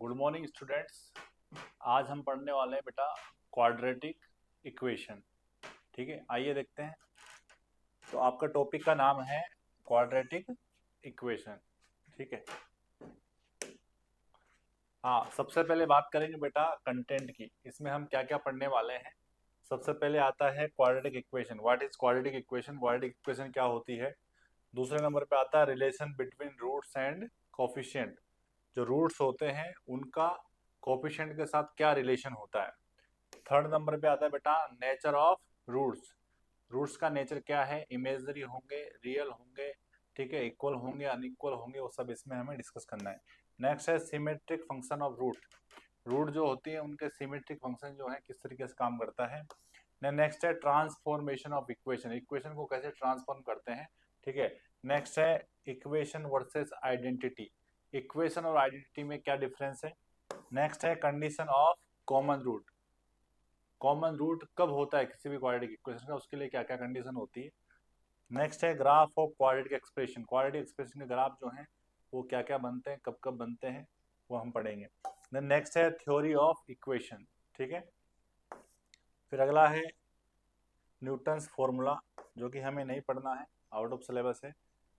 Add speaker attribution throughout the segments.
Speaker 1: Good morning students. आज हम पढ़ने वाले हैं बेटा क्वाड्रेटिक इक्वेशन। ठीक है, आइए देखते हैं। तो आपका टॉपिक का नाम है क्वाड्रेटिक इक्वेशन। ठीक है, हाँ, सबसे पहले बात करेंगे बेटा कंटेंट की। इसमें हम क्या क्या पढ़ने वाले हैं। सबसे पहले आता है quadratic equation. What is quadratic equation? Quadratic equation क्या होती है। दूसरे नंबर पे आता है relation between roots and coefficient. जो रूट्स होते हैं उनका कोफिशिएंट के साथ क्या रिलेशन होता है। थर्ड नंबर पे आता है बेटा नेचर ऑफ रूट्स। रूट्स का नेचर क्या है, इमेजनरी होंगे, रियल होंगे, ठीक है, इक्वल होंगे, अनइक्वल होंगे, वो सब इसमें हमें डिस्कस करना है। नेक्स्ट है symmetric function of root. Root जो होती है उनके सिमेट्रिक फंक्शन जो है किस तरीके से काम करता है। नेक्स्ट है ट्रांसफॉर्मेशन ऑफ इक्वेशन। इक्वेशन को कैसे ट्रांसफॉर्म करते हैं। ठीक है, नेक्स्ट है इक्वेशन वर्सेस आइडेंटिटी। इक्वेशन और आइडेंटिटी में क्या डिफरेंस है। नेक्स्ट है condition of common root. Common root कब होता है किसी भी क्वाड्रेटिक इक्वेशन का, उसके लिए क्या क्या कंडीशन होती है। नेक्स्ट है graph of quadratic expression. Quadratic expression के ग्राफ जो हैं वो क्या क्या बनते हैं, कब कब बनते हैं, वो हम पढ़ेंगे। देन नेक्स्ट है थ्योरी ऑफ इक्वेशन। ठीक है, फिर अगला है न्यूटन्स फॉर्मूला, जो कि हमें नहीं पढ़ना है, आउट ऑफ सिलेबस है।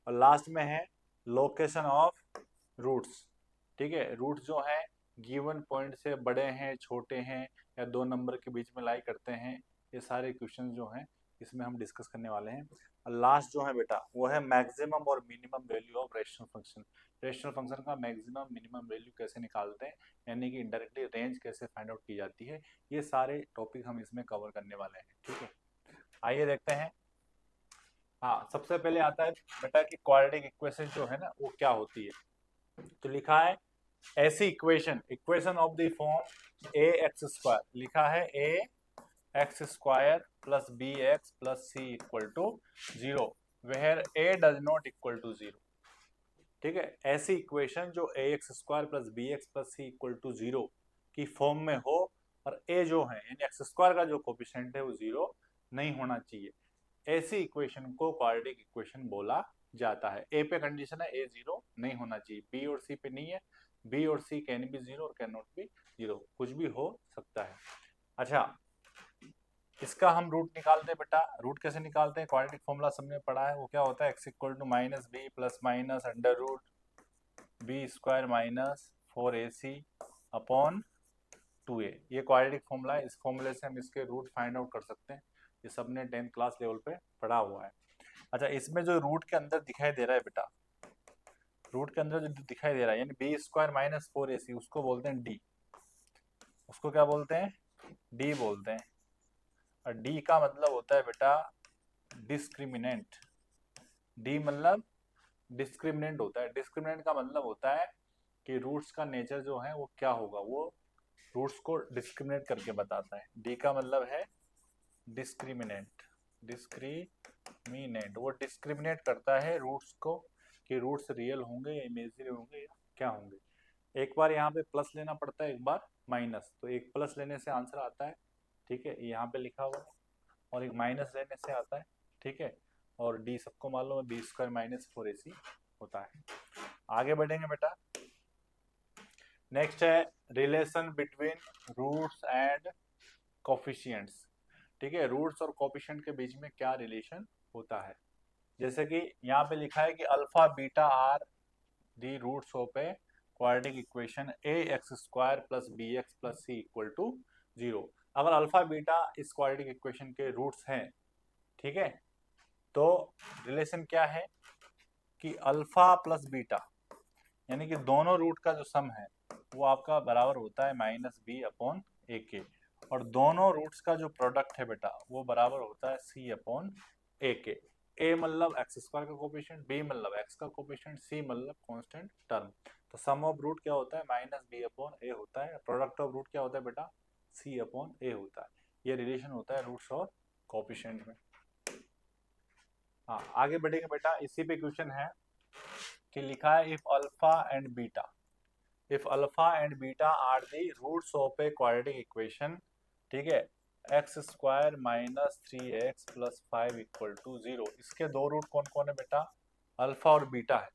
Speaker 1: और लास्ट में है लोकेशन ऑफ रूट्स। ठीक है, रूट्स जो है गिवन पॉइंट से बड़े हैं, छोटे हैं, या दो नंबर के बीच में लाई करते हैं, ये सारे क्वेश्चन जो हैं इसमें हम डिस्कस करने वाले हैं। और लास्ट जो है बेटा वो है मैक्सिमम और minimum value of rational function. Rational function का मैक्सिमम मिनिमम वैल्यू कैसे निकालते हैं, यानी कि इनडायरेक्टली रेंज कैसे फाइंड आउट की जाती है। ये सारे टॉपिक हम इसमें कवर करने वाले हैं। ठीक है, आइए देखते हैं। हाँ, सबसे पहले आता है बेटा कि क्वाड्रेटिक इक्वेशन जो है ना वो क्या होती है। तो लिखा है ऐसी equation, equation of the form a x square. लिखा है a x square plus b x plus c equal to 0 where a does not equal to 0। ठीक है, ऐसी इक्वेशन जो a x square plus b x plus c equal to 0 की form में हो, और ए जो है यानी एक्स स्क्वायर का जो कोफिशिएंट है वो 0 नहीं होना चाहिए, ऐसी इक्वेशन को क्वाड्रेटिक इक्वेशन बोला जाता है। ए पे कंडीशन है ए 0 नहीं होना चाहिए, बी और सी पे नहीं है, बी और सी कैन बी 0 और कैन नॉट बी 0, कुछ भी हो सकता है। अच्छा, इसका हम रूट निकालते हैं बेटा। रूट कैसे निकालते हैं, क्वाड्रेटिक फॉर्मूला सबने पढ़ा है, वो क्या होता है x equal to minus b plus minus under root b square minus 4ac upon 2a। ये क्वाड्रेटिक फॉर्मूला है, इस फॉर्मूले से हम इसके रूट फाइंड आउट कर सकते हैं। ये सबने 10th क्लास लेवल पे पढ़ा हुआ है। अच्छा, इसमें जो रूट के अंदर दिखाई दे रहा है बेटा, रूट के अंदर जो दिखाई दे रहा है यानी बी स्क्वायर माइनस 4ac, उसको बोलते हैं डी। उसको क्या बोलते हैं, डी बोलते हैं। और डी का मतलब होता है बेटा डिस्क्रिमिनेंट। डी मतलब डिस्क्रिमिनेंट होता है। डिस्क्रिमिनेंट का मतलब होता है कि रूट्स का नेचर जो है वो क्या होगा, वो रूट्स को डिस्क्रिमिनेट करके बताता है। डी का मतलब है डिस्क्रिमिनेंट। डिस्क्रिमिनेंट वो डिस्क्रिमिनेट करता है रूट्स को कि रूट्स रियल होंगे या इमेजिनरी होंगे या क्या होंगे। एक बार यहाँ पे प्लस लेना पड़ता है, एक बार माइनस, तो एक प्लस लेने से आंसर आता है, ठीक है, यहाँ पे लिखा हुआ है, और एक माइनस लेने से आता है, ठीक है। और डी सबको मालूम है, बी स्क्वायर माइनस 4ac होता है। आगे बढ़ेंगे बेटा। नेक्स्ट है relation between roots and coefficients. ठीक है, रूट्स और कोफिशिएंट के बीच में क्या रिलेशन होता है। जैसे कि यहाँ पे लिखा है कि alpha beta are the roots of a quadratic equation a x square plus b x plus c equal to 0। अगर अल्फा बीटा इस क्वाड्रेटिक इक्वेशन के रूट्स हैं, ठीक है, तो रिलेशन क्या है कि अल्फा प्लस बीटा यानी कि दोनों रूट का जो सम है वो आपका बराबर होता है माइनस बी अपॉन ए के, और दोनों रूट्स का जो प्रोडक्ट है बेटा वो बराबर होता है सी अपॉन ए के। ए मतलब एक्स स्क्वायर का कोफिशिएंट, बी मतलब एक्स का कोफिशिएंट, सी मतलब कांस्टेंट टर्म। तो सम ऑफ रूट क्या होता है, माइनस बी अपॉन ए होता है, प्रोडक्ट ऑफ रूट क्या होता है बेटा, सी अपॉन ए होता है। ये रिलेशन होता है रूट्स और कोफिशिएंट में। हाँ, आगे बढ़ेंगे बेटा। इसी पे क्वेश्चन है कि लिखा है if alpha and beta, if alpha and beta are the roots of a quadratic equation, ठीक है, x square minus 3x plus 5 equal to 0। इसके दो रूट कौन कौन है बेटा, अल्फा और बीटा है।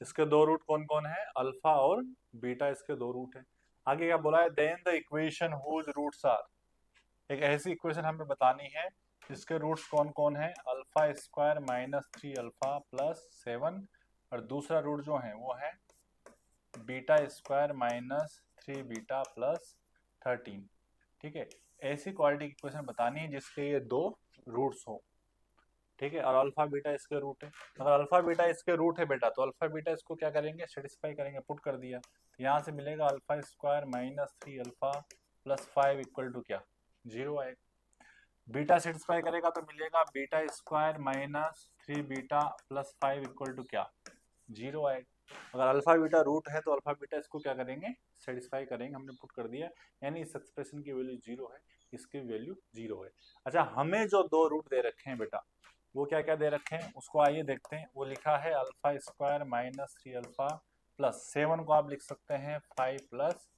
Speaker 1: इसके दो रूट कौन कौन है, अल्फा और बीटा, इसके दो रूट है। आगे क्या बोला है, then the equation whose roots are, एक ऐसी इक्वेशन हमें बतानी है जिसके रूट्स कौन कौन है, alpha square minus 3 alpha plus 7, और दूसरा रूट जो है वो है beta square minus 3 beta plus 13। ठीक है, ऐसी क्वाड्रेटिक इक्वेशन बतानी है जिसके ये दो रूट्स हो। ठीक है, और अल्फा बीटा इसके रूट है। अगर अल्फा बीटा इसके रूट है बेटा, तो अल्फा बीटा इसको क्या करेंगे, सेटिस्फाई करेंगे, पुट कर दिया, तो यहाँ से मिलेगा alpha square minus 3 alpha plus 5 equal to क्या, 0 आएगा। बीटा सेटिस्फाई करेगा तो मिलेगा beta square minus 3 beta plus 5 equal to क्या, 0 आएगा। अगर अल्फा बीटा रूट है तो अल्फा बीटा इसको क्या करेंगे, सेटिस्फाई करेंगे, हमने पुट कर दिया, यानी इस एक्सप्रेशन की वैल्यू 0 है, इसकी वैल्यू 0 है। अच्छा, हमें जो दो रूट दे रखे हैं बेटा, वो क्या क्या दे रखे हैं उसको आइए देखते हैं। वो लिखा है alpha square minus 3 alpha plus 7 को आप लिख सकते हैं 5 प्लस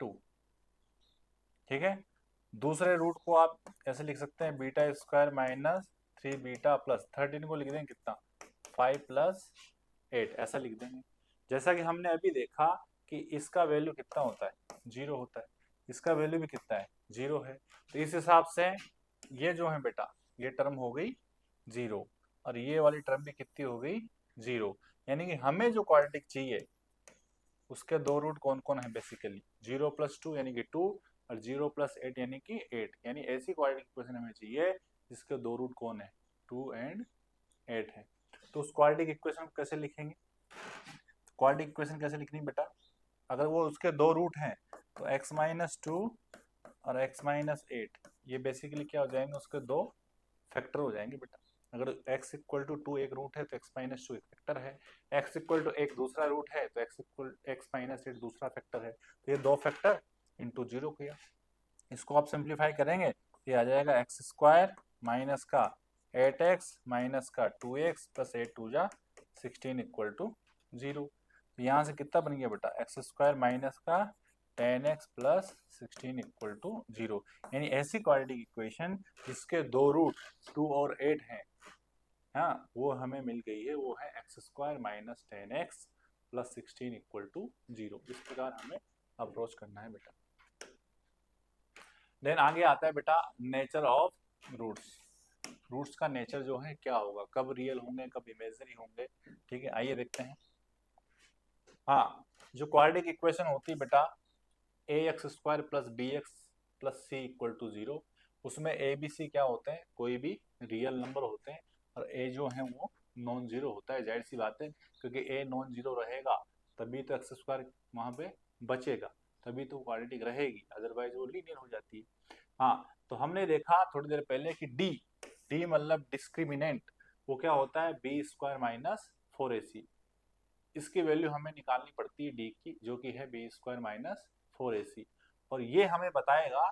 Speaker 1: 2। ठीक है, दूसरे रूट को आप ऐसे लिख सकते हैं beta square minus 3 beta plus 13 को लिख देंगे कितना, 5 प्लस 8, ऐसा लिख देंगे। जैसा कि हमने अभी देखा कि इसका वैल्यू कितना होता है, 0 होता है, इसका वैल्यू भी कितना है, 0 है। तो इस हिसाब से ये जो है बेटा, ये टर्म हो गई 0, और ये वाली टर्म भी कितनी हो गई, 0। यानी कि हमें जो क्वाड्रेटिक चाहिए उसके दो रूट कौन कौन है, बेसिकली 0 प्लस 2 यानी कि 2, और 0 प्लस 8 यानी कि 8। यानी ऐसी क्वाड्रेटिक इक्वेशन हमें चाहिए जिसके दो रूट कौन है, 2 एंड 8 है। तो उस क्वाड्रेटिक इक्वेशन को कैसे लिखेंगे, क्वाड्रेटिक इक्वेशन कैसे लिखनी बेटा, अगर वो उसके दो रूट हैं तो x माइनस 2 और x माइनस 8, ये बेसिकली क्या हो जाएंगे, उसके दो फैक्टर हो जाएंगे बेटा। अगर x इक्वल टू 2 एक रूट है तो x माइनस 2 एक फैक्टर है, x इक्वल टू 1 दूसरा रूट है तो x माइनस 8 दूसरा फैक्टर है। तो ये दो फैक्टर इंटू 0 किया, इसको आप सिंप्लीफाई करेंगे तो ये आ जाएगा एक्स स्क्वायर माइनस का 8x माइनस का 2x प्लस 8 टू जा 16 इक्वल टू 0। तो यहाँ से कितना बन गया बेटा, एक्स स्क्वायर माइनस का 10x प्लस 16 इक्वल टू 0। यानी ऐसी क्वाड्रेटिक इक्वेशन जिसके दो रूट 2 और 8 हैं, हाँ, वो हमें मिल गई है, वो है x square minus 10x plus 16 equal to 0। इस प्रकार हमें अप्रोच करना है बेटा। देन आगे आता है बेटा नेचर ऑफ रूट्स। रूट्स का नेचर जो है क्या होगा, कब रियल होंगे कब इमेजिनरी होंगे। ठीक है, आइए देखते हैं। हाँ, जो क्वाड्रेटिक इक्वेशन होती है बेटा, a x square plus b x plus c equal to 0, उसमें ए बी सी क्या होते हैं, कोई भी रियल नंबर होते हैं, और ए जो है वो नॉन जीरो होता है। जाहिर सी बात है, क्योंकि ए नॉन जीरो रहेगा तभी तो एक्स स्क्वायर वहां पे बचेगा, तभी तो क्वाड्रेटिक रहेगी, अदरवाइज वो लीनियर हो जाती है। हाँ, तो हमने देखा थोड़ी देर पहले कि डी डी मतलब डिस्क्रिमिनेंट, वो क्या होता है, बी स्क्वायर माइनस 4ac। इसकी वैल्यू हमें निकालनी पड़ती है डी की, जो कि है बी स्क्वायर माइनस 4ac, और ये हमें बताएगा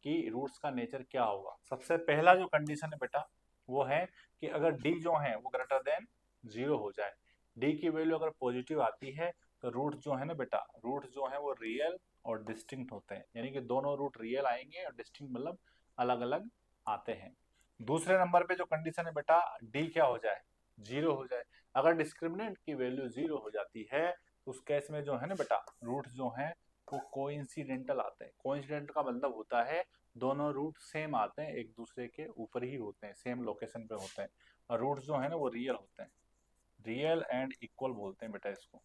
Speaker 1: कि रूट्स का नेचर क्या होगा। सबसे पहला जो कंडीशन है बेटा वो है कि अगर डी जो है वो ग्रेटर देन 0 हो जाए, डी की वैल्यू अगर पॉजिटिव आती है तो रूट जो है ना बेटा, रूट जो है वो रियल और डिस्टिंक्ट होते हैं, यानी कि दोनों रूट रियल आएंगे और डिस्टिंक्ट मतलब अलग अलग आते हैं। दूसरे नंबर पे जो कंडीशन है बेटा, डी क्या हो जाए, 0 हो जाए। अगर डिस्क्रिमिनेंट की वैल्यू 0 हो जाती है तो उस केस में जो है ना बेटा, रूट जो है वो कोइंसिडेंटल आते हैं। कोइंसिडेंट का मतलब होता है दोनों रूट सेम आते हैं, एक दूसरे के ऊपर ही होते हैं, सेम लोकेशन पे होते हैं, और रूट जो है ना वो रियल होते हैं। रियल एंड इक्वल बोलते हैं बेटा इसको,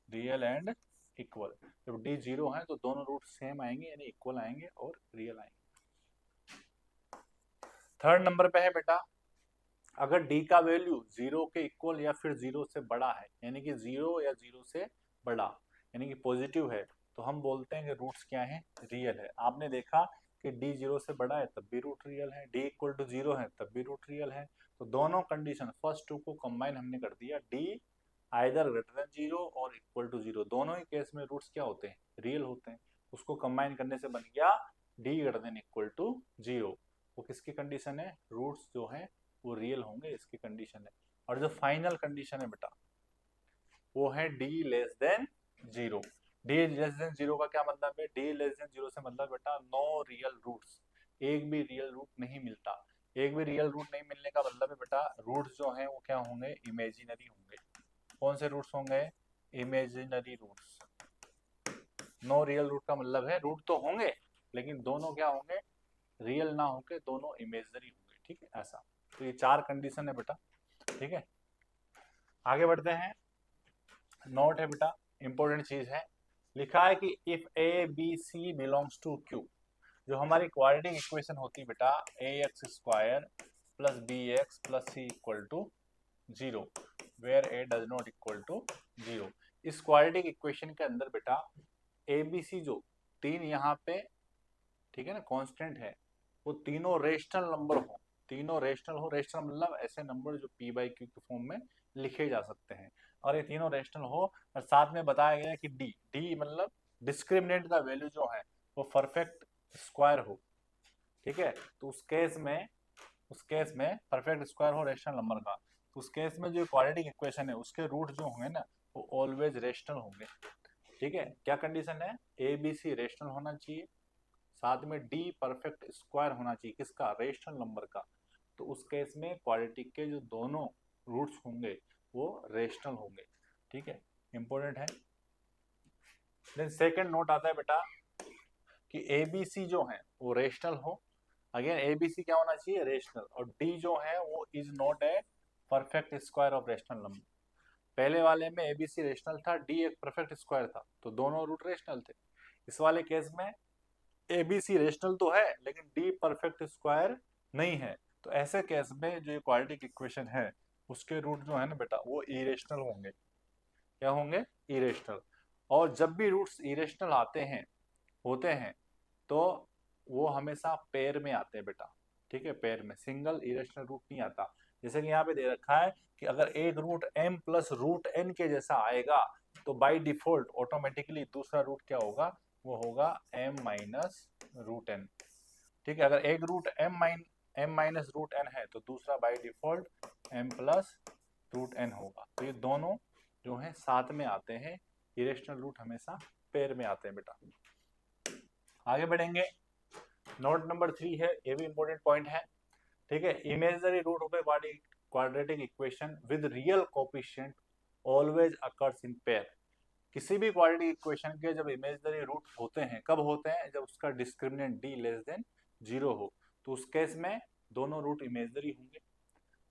Speaker 1: रियल एंड इक्वल। जब डी 0 है तो दोनों रूट सेम आएंगे, यानी इक्वल आएंगे और रियल आएंगे। थर्ड नंबर पे है बेटा, अगर डी का वैल्यू 0 के इक्वल या फिर 0 से बड़ा है, यानी कि 0 या 0 से बड़ा, यानी कि पॉजिटिव है, तो हम बोलते हैं कि रूट्स क्या है, रियल है। आपने देखा कि डी 0 से बड़ा है तब भी रूट रियल है, डी इक्वल टू 0 है तब भी रूट रियल है। तो दोनों कंडीशन फर्स्ट टू को कंबाइन हमने कर दिया, डी आइदर ग्रेटर देन 0 और इक्वल टू 0, दोनों ही केस में रूट्स क्या होते हैं, रियल होते हैं। उसको कंबाइन करने से बन गया D greater than equal to 0। वो किसकी कंडीशन है, रूट्स जो है वो रियल होंगे, इसकी कंडीशन है। और जो फाइनल कंडीशन है बेटा वो है d less than 0। D less than 0 का क्या मतलब है, डी लेस देन 0 से मतलब बेटा नो रियल रूट्स, एक भी रियल रूट नहीं मिलता। एक भी रियल रूट नहीं मिलने का मतलब है बेटा रूट्स जो हैं वो क्या होंगे, इमेजिनरी होंगे। कौन से रूट्स होंगे, imaginary roots. No real root का मतलब है रूट तो होंगे लेकिन दोनों क्या होंगे, रियल ना होके दोनों इमेजनरी होंगे, ठीक है ऐसा। तो ये 4 कंडीशन है बेटा, ठीक है। आगे बढ़ते हैं, नोट है बेटा, इंपॉर्टेंट चीज है, लिखा है कि if a b c belongs to Q, जो हमारी क्वाड्रेटिक इक्वेशन होती है बेटा, a x square plus b x plus c equal to zero, where a does not equal to zero. इस क्वाड्रेटिक इक्वेशन के अंदर बेटा ए बी सी जो तीन यहाँ पे, ठीक है ना, कांस्टेंट है, वो तीनों रेशनल नंबर हो, तीनों रेशनल हो, रेशनल मतलब ऐसे नंबर जो पी बाई क्यू के फॉर्म में लिखे जा सकते हैं, और ये तीनों रेशनल हो, और साथ में बताया गया है कि डी, डी मतलब डिस्क्रिमिनेंट का वैल्यू जो है वो परफेक्ट स्क्वायर हो, ठीक है। तो उस केस में परफेक्ट स्क्वायर हो रेशनल नंबर का, तो उस केस में जो क्वाड्रेटिक इक्वेशन है उसके रूट जो होंगे ना वो ऑलवेज रेशनल होंगे, ठीक है। क्या कंडीशन है, ए बी सी रेशनल होना चाहिए, साथ में डी परफेक्ट स्क्वायर होना चाहिए, किसका, रेशनल नंबर का। तो उस केस में क्वाड्रेटिक के जो दोनों रूट्स होंगे वो रेशनल होंगे, ठीक है, इंपॉर्टेंट है। देन सेकंड नोट आता है बेटा कि ए बी सी जो है वो रेशनल हो, अगेन ए बी सी क्या होना चाहिए, रेशनल, और डी जो है वो is not a perfect square of rational number. पहले वाले में ए बी सी रेशनल था, डी एक परफेक्ट स्क्वायर था, तो दोनों रूट रेशनल थे। इस वाले केस में ए बी सी रेशनल तो है लेकिन डी परफेक्ट स्क्वायर नहीं है, तो ऐसे केस में जो ये क्वाड्रेटिक इक्वेशन है उसके रूट जो है ना बेटा वो इरेशनल होंगे, क्या होंगे, इरेशनल। और जब भी रूट्स इरेशनल आते हैं, होते हैं, तो वो हमेशा पेयर में आते हैं बेटा, ठीक है, पेयर में, सिंगल इरेशनल रूट नहीं आता। जैसे कि यहाँ पे दे रखा है कि अगर एक root m plus root n के जैसा आएगा तो बाय डिफॉल्ट ऑटोमेटिकली दूसरा रूट क्या होगा, वो होगा m माइनस रूट n, ठीक है। अगर एक root m minus root n है तो दूसरा by default m plus root n होगा। तो ये दोनों जो है साथ में आते हैं, इरेशनल रूट हमेशा पेयर में आते हैं बेटा। आगे बढ़ेंगे, नोट नंबर 3 है, ये भी इंपॉर्टेंट पॉइंट है, ठीक है। Imaginary root of a quadratic equation with real coefficient always occurs in pair. किसी भी क्वाड्रेटिक इक्वेशन के जब इमेजिनरी रूट होते हैं, कब होते हैं, जब उसका discriminant D less than zero हो, तो उस केस में दोनों रूट इमेजिनरी होंगे,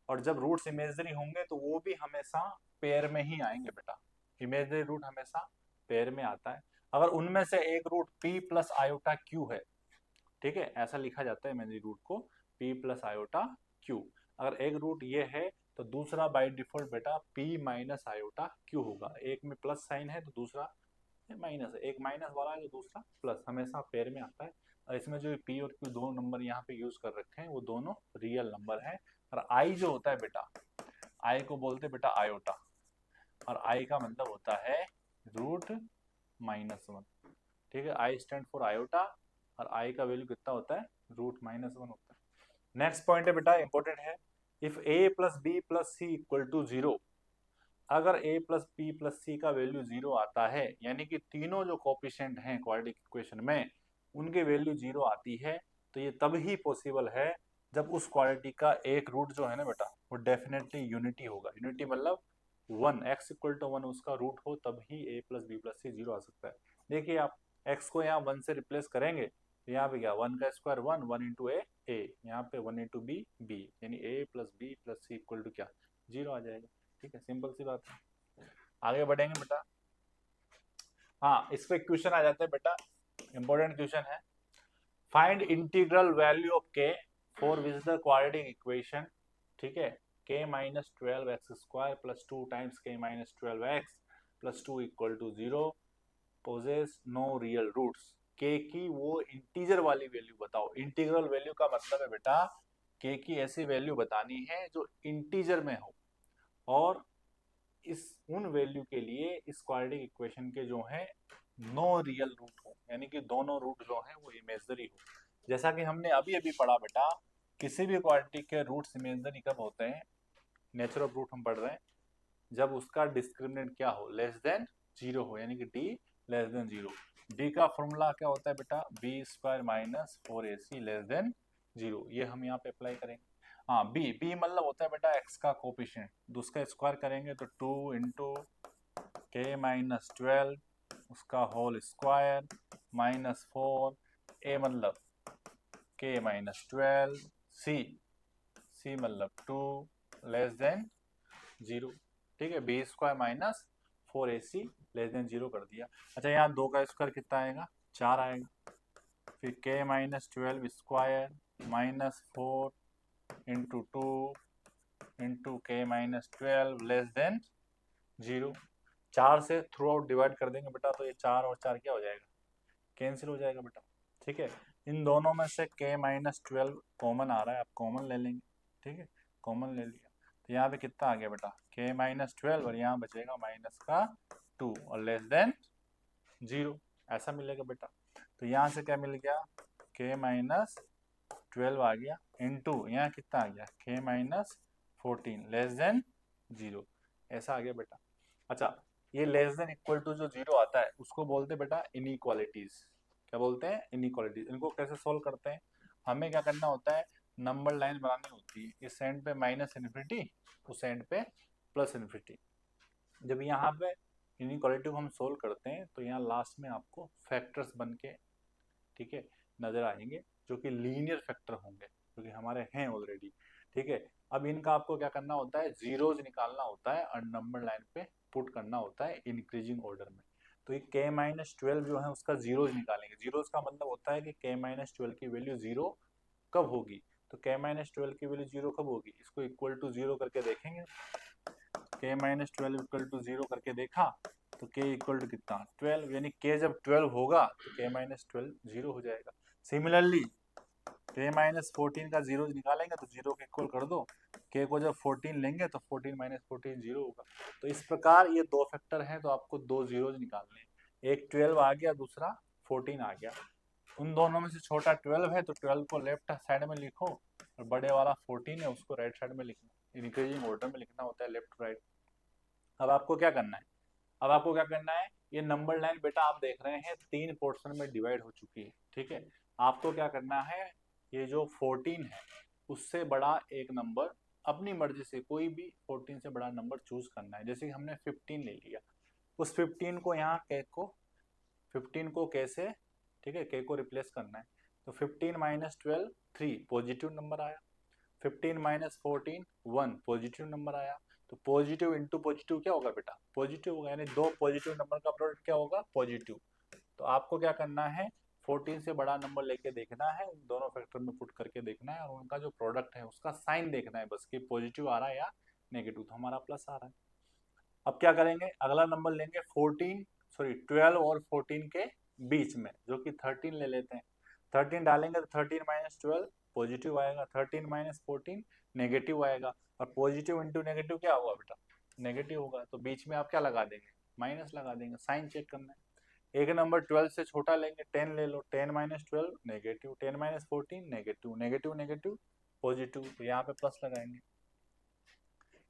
Speaker 1: और जब रूट्स इमेजिनरी होंगे तो वो भी हमेशा पेयर में ही आएंगे बेटा, इमेजिनरी रूट हमेशा पेयर में आता है। अगर उनमें से एक root p plus iota q है, ठीक है, ऐसा लिखा जाता है इमेजिनरी रूट को, p प्लस आयोटा क्यू। अगर एक रूट ये है तो दूसरा बाय डिफॉल्ट बेटा p माइनस आयोटा क्यू होगा, एक में प्लस साइन है तो दूसरा माइनस है, एक माइनस वाला है तो दूसरा प्लस, हमेशा पेयर में आता है। और इसमें जो p और q दो नंबर यहाँ पे यूज कर रखे हैं वो दोनों रियल नंबर है। और i जो होता है बेटा, i को बोलते हैं बेटा आयोटा, और i का मतलब होता है रूट माइनस वन, ठीक है, i स्टैंड फॉर आयोटा, और i का वैल्यू कितना होता है, रूट माइनस वन होता है। नेक्स्ट पॉइंट है बेटा, इंपॉर्टेंट है, if a plus b plus c equal to zero, अगर a plus b plus c का वैल्यू जीरो आता है, यानी कि तीनों जो कोफिशिएंट हैं क्वाड्रेटिक इक्वेशन में उनके वैल्यू जीरो आती है, तो ये तब ही पॉसिबल है जब उस क्वाड्रेटिक का एक रूट जो है ना बेटा वो डेफिनेटली यूनिटी होगा, यूनिटी मतलब one, x equal to one उसका रूट हो, तब ही a plus b plus c zero आ सकता है। देखिए आप x को यहाँ वन से रिप्लेस करेंगे तो यहाँ पे क्या, वन का square one, one into a, यहाँ पे वन इंटू बी, बी, यानी a plus b plus c equal to क्या, जीरो आ जाएगा, ठीक है, सिंपल सी बात है। आगे बढ़ेंगे बेटा, हाँ इस पे क्वेश्चन आ जाते हैं बेटा, इंपॉर्टेंट क्वेश्चन है, find integral value of k for which the quadratic equation, ठीक है, k minus twelve x square plus two times k minus twelve x plus two equal to zero possess no real roots. k की वो integer वाली value बताओ, integral value का मतलब है बेटा k की ऐसी वैल्यू बतानी है जो इंटीजर में हो, और इस उन वैल्यू के लिए इस क्वाड्रेटिक इक्वेशन के जो है नो रियल रूट हो, यानी कि दोनों रूट जो है वो इमेजनरी हो। जैसा कि हमने अभी अभी पढ़ा बेटा, किसी भी क्वाड्रेटिक के रूट्स इमेजनरी कब होते हैं, नेचर ऑफ रूट हम पढ़ रहे हैं, जब उसका डिस्क्रिमिनेंट क्या हो, लेस देन जीरो हो, यानी कि D less than zero. D का फॉर्मूला क्या होता है बेटा, बी स्क्वायर माइनस फोर ए सी लेस देन जीरो, ये हम यहाँ पे अप्लाई करेंगे। हाँ बी, बी मतलब होता है बेटा एक्स का कोफिशिएंट, उसका स्क्वायर करेंगे तो टू इंटू के माइनस ट्वेल्व उसका होल स्क्वायर माइनस 4, ए मतलब k माइनस 12, सी मतलब 2 लेस देन 0। ठीक है, B square minus 4ac less than 0 कर दिया। अच्छा, यहाँ 2 का स्क्वायर कितना आएगा? 4 आएगा। फिर k minus 12 square minus 4 into 2 into के माइनस 12 लेस देन 0। 4 से थ्रू आउट डिवाइड कर देंगे बेटा, तो ये 4 और 4 क्या हो जाएगा? कैंसिल हो जाएगा बेटा। ठीक है, इन दोनों में से k माइनस 12 कॉमन आ रहा है, आप कॉमन ले लेंगे। ठीक है, कॉमन ले लिया तो यहाँ पे कितना आ गया बेटा? k माइनस 12 और यहाँ बचेगा माइनस का 2 और लेस देन 0, ऐसा मिलेगा बेटा। तो यहाँ से क्या मिल गया? k माइनस 12 आ गया इंटू यहाँ कितना आ गया? k माइनस 14 लेस देन 0, ऐसा आ गया बेटा। अच्छा, ये लेस देन इक्वल टू जो 0 आता है उसको बोलते हैं बेटा इनइक्वालिटीज। क्या बोलते हैं? इनइक्वालिटीज। इनको कैसे सोल्व करते हैं? हमें क्या करना होता है? नंबर लाइन बनानी होती है, इस एंड पे माइनस इन्फिनिटी, उस एंड पे प्लस इन्फिनिटी। जब यहाँ पे इनइक्वालिटी को हम सोल्व करते हैं तो यहाँ लास्ट में आपको फैक्टर्स बन के, ठीक है, नजर आएंगे, जो कि लीनियर फैक्टर होंगे, जो कि हमारे हैं ऑलरेडी। ठीक है, अब इनका आपको क्या करना होता है? जीरोज निकालना होता है और नंबर लाइन पे पुट करना होता है इंक्रीजिंग ऑर्डर में। तो ये k माइनस 12 जो है उसका जीरोज निकालेंगे। जीरोज का मतलब होता है कि k माइनस 12 की वैल्यू जीरो कब होगी? तो k माइनस 12 की वैल्यू जीरो कब होगी? इसको इक्वल टू जीरो करके देखेंगे। k minus 12 equal to zero करके देखा तो k इक्वल टू कितना? 12, यानी k जब 12 होगा तो k माइनस 12 जीरो हो जाएगा। सिमिलरली k माइनस 14 का जीरो निकालेंगे तो जीरो के इक्वल कर दो, k को जब 14 लेंगे तो 14 माइनस 14 जीरो होगा। तो इस प्रकार ये दो फैक्टर हैं, तो आपको दो जीरोज निकालने हैं, एक 12 आ गया, दूसरा 14 आ गया। उन दोनों में से छोटा 12 है तो 12 को लेफ्ट साइड में लिखो और बड़े वाला 14 है उसको राइट साइड में लिखना। इंक्रीजिंग ऑर्डर में लिखना होता है, लेफ्ट टू राइट। अब आपको क्या करना है? अब आपको क्या करना है? ये नंबर लाइन बेटा आप देख रहे हैं 3 पोर्शन में डिवाइड हो चुकी है। ठीक है, आपको क्या करना है? ये जो 14 है उससे बड़ा एक नंबर अपनी मर्जी से कोई भी 14 से बड़ा नंबर चूज करना है। जैसे कि हमने 15 ले लिया, उस 15 को यहाँ के को 15 को कैसे, ठीक है, के को रिप्लेस करना है। तो 15 माइनस 12 3 पॉजिटिव नंबर आया, 15 माइनस 14 1 पॉजिटिव नंबर आया। तो पॉजिटिव इंटू पॉजिटिव क्या होगा बेटा? पॉजिटिव होगा, यानी दो पॉजिटिव नंबर का प्रोडक्ट क्या होगा? पॉजिटिव। तो आपको क्या करना है? 14 से बड़ा नंबर लेके देखना है, उन दोनों फैक्टर में पुट करके देखना है और उनका जो प्रोडक्ट है उसका साइन देखना है बस, कि पॉजिटिव आ रहा है या नेगेटिव। तो हमारा प्लस आ रहा है। अब क्या करेंगे? अगला नंबर लेंगे 12 और 14 के बीच में, जो कि 13 ले लेते हैं। 13 डालेंगे तो 13 माइनस 12 पॉजिटिव आएगा, 13 माइनस 14 नेगेटिव आएगा। और पॉजिटिव इंटू नेगेटिव क्या होगा बेटा? नेगेटिव होगा। तो बीच में आप क्या लगा देंगे? माइनस लगा देंगे, साइन चेक करना है। एक नंबर 12 से छोटा लेंगे, 10 ले लो, 10 minus 12 negative, 10 minus 14 negative, negative negative positive, तो यहाँ पे प्लस लगाएंगे।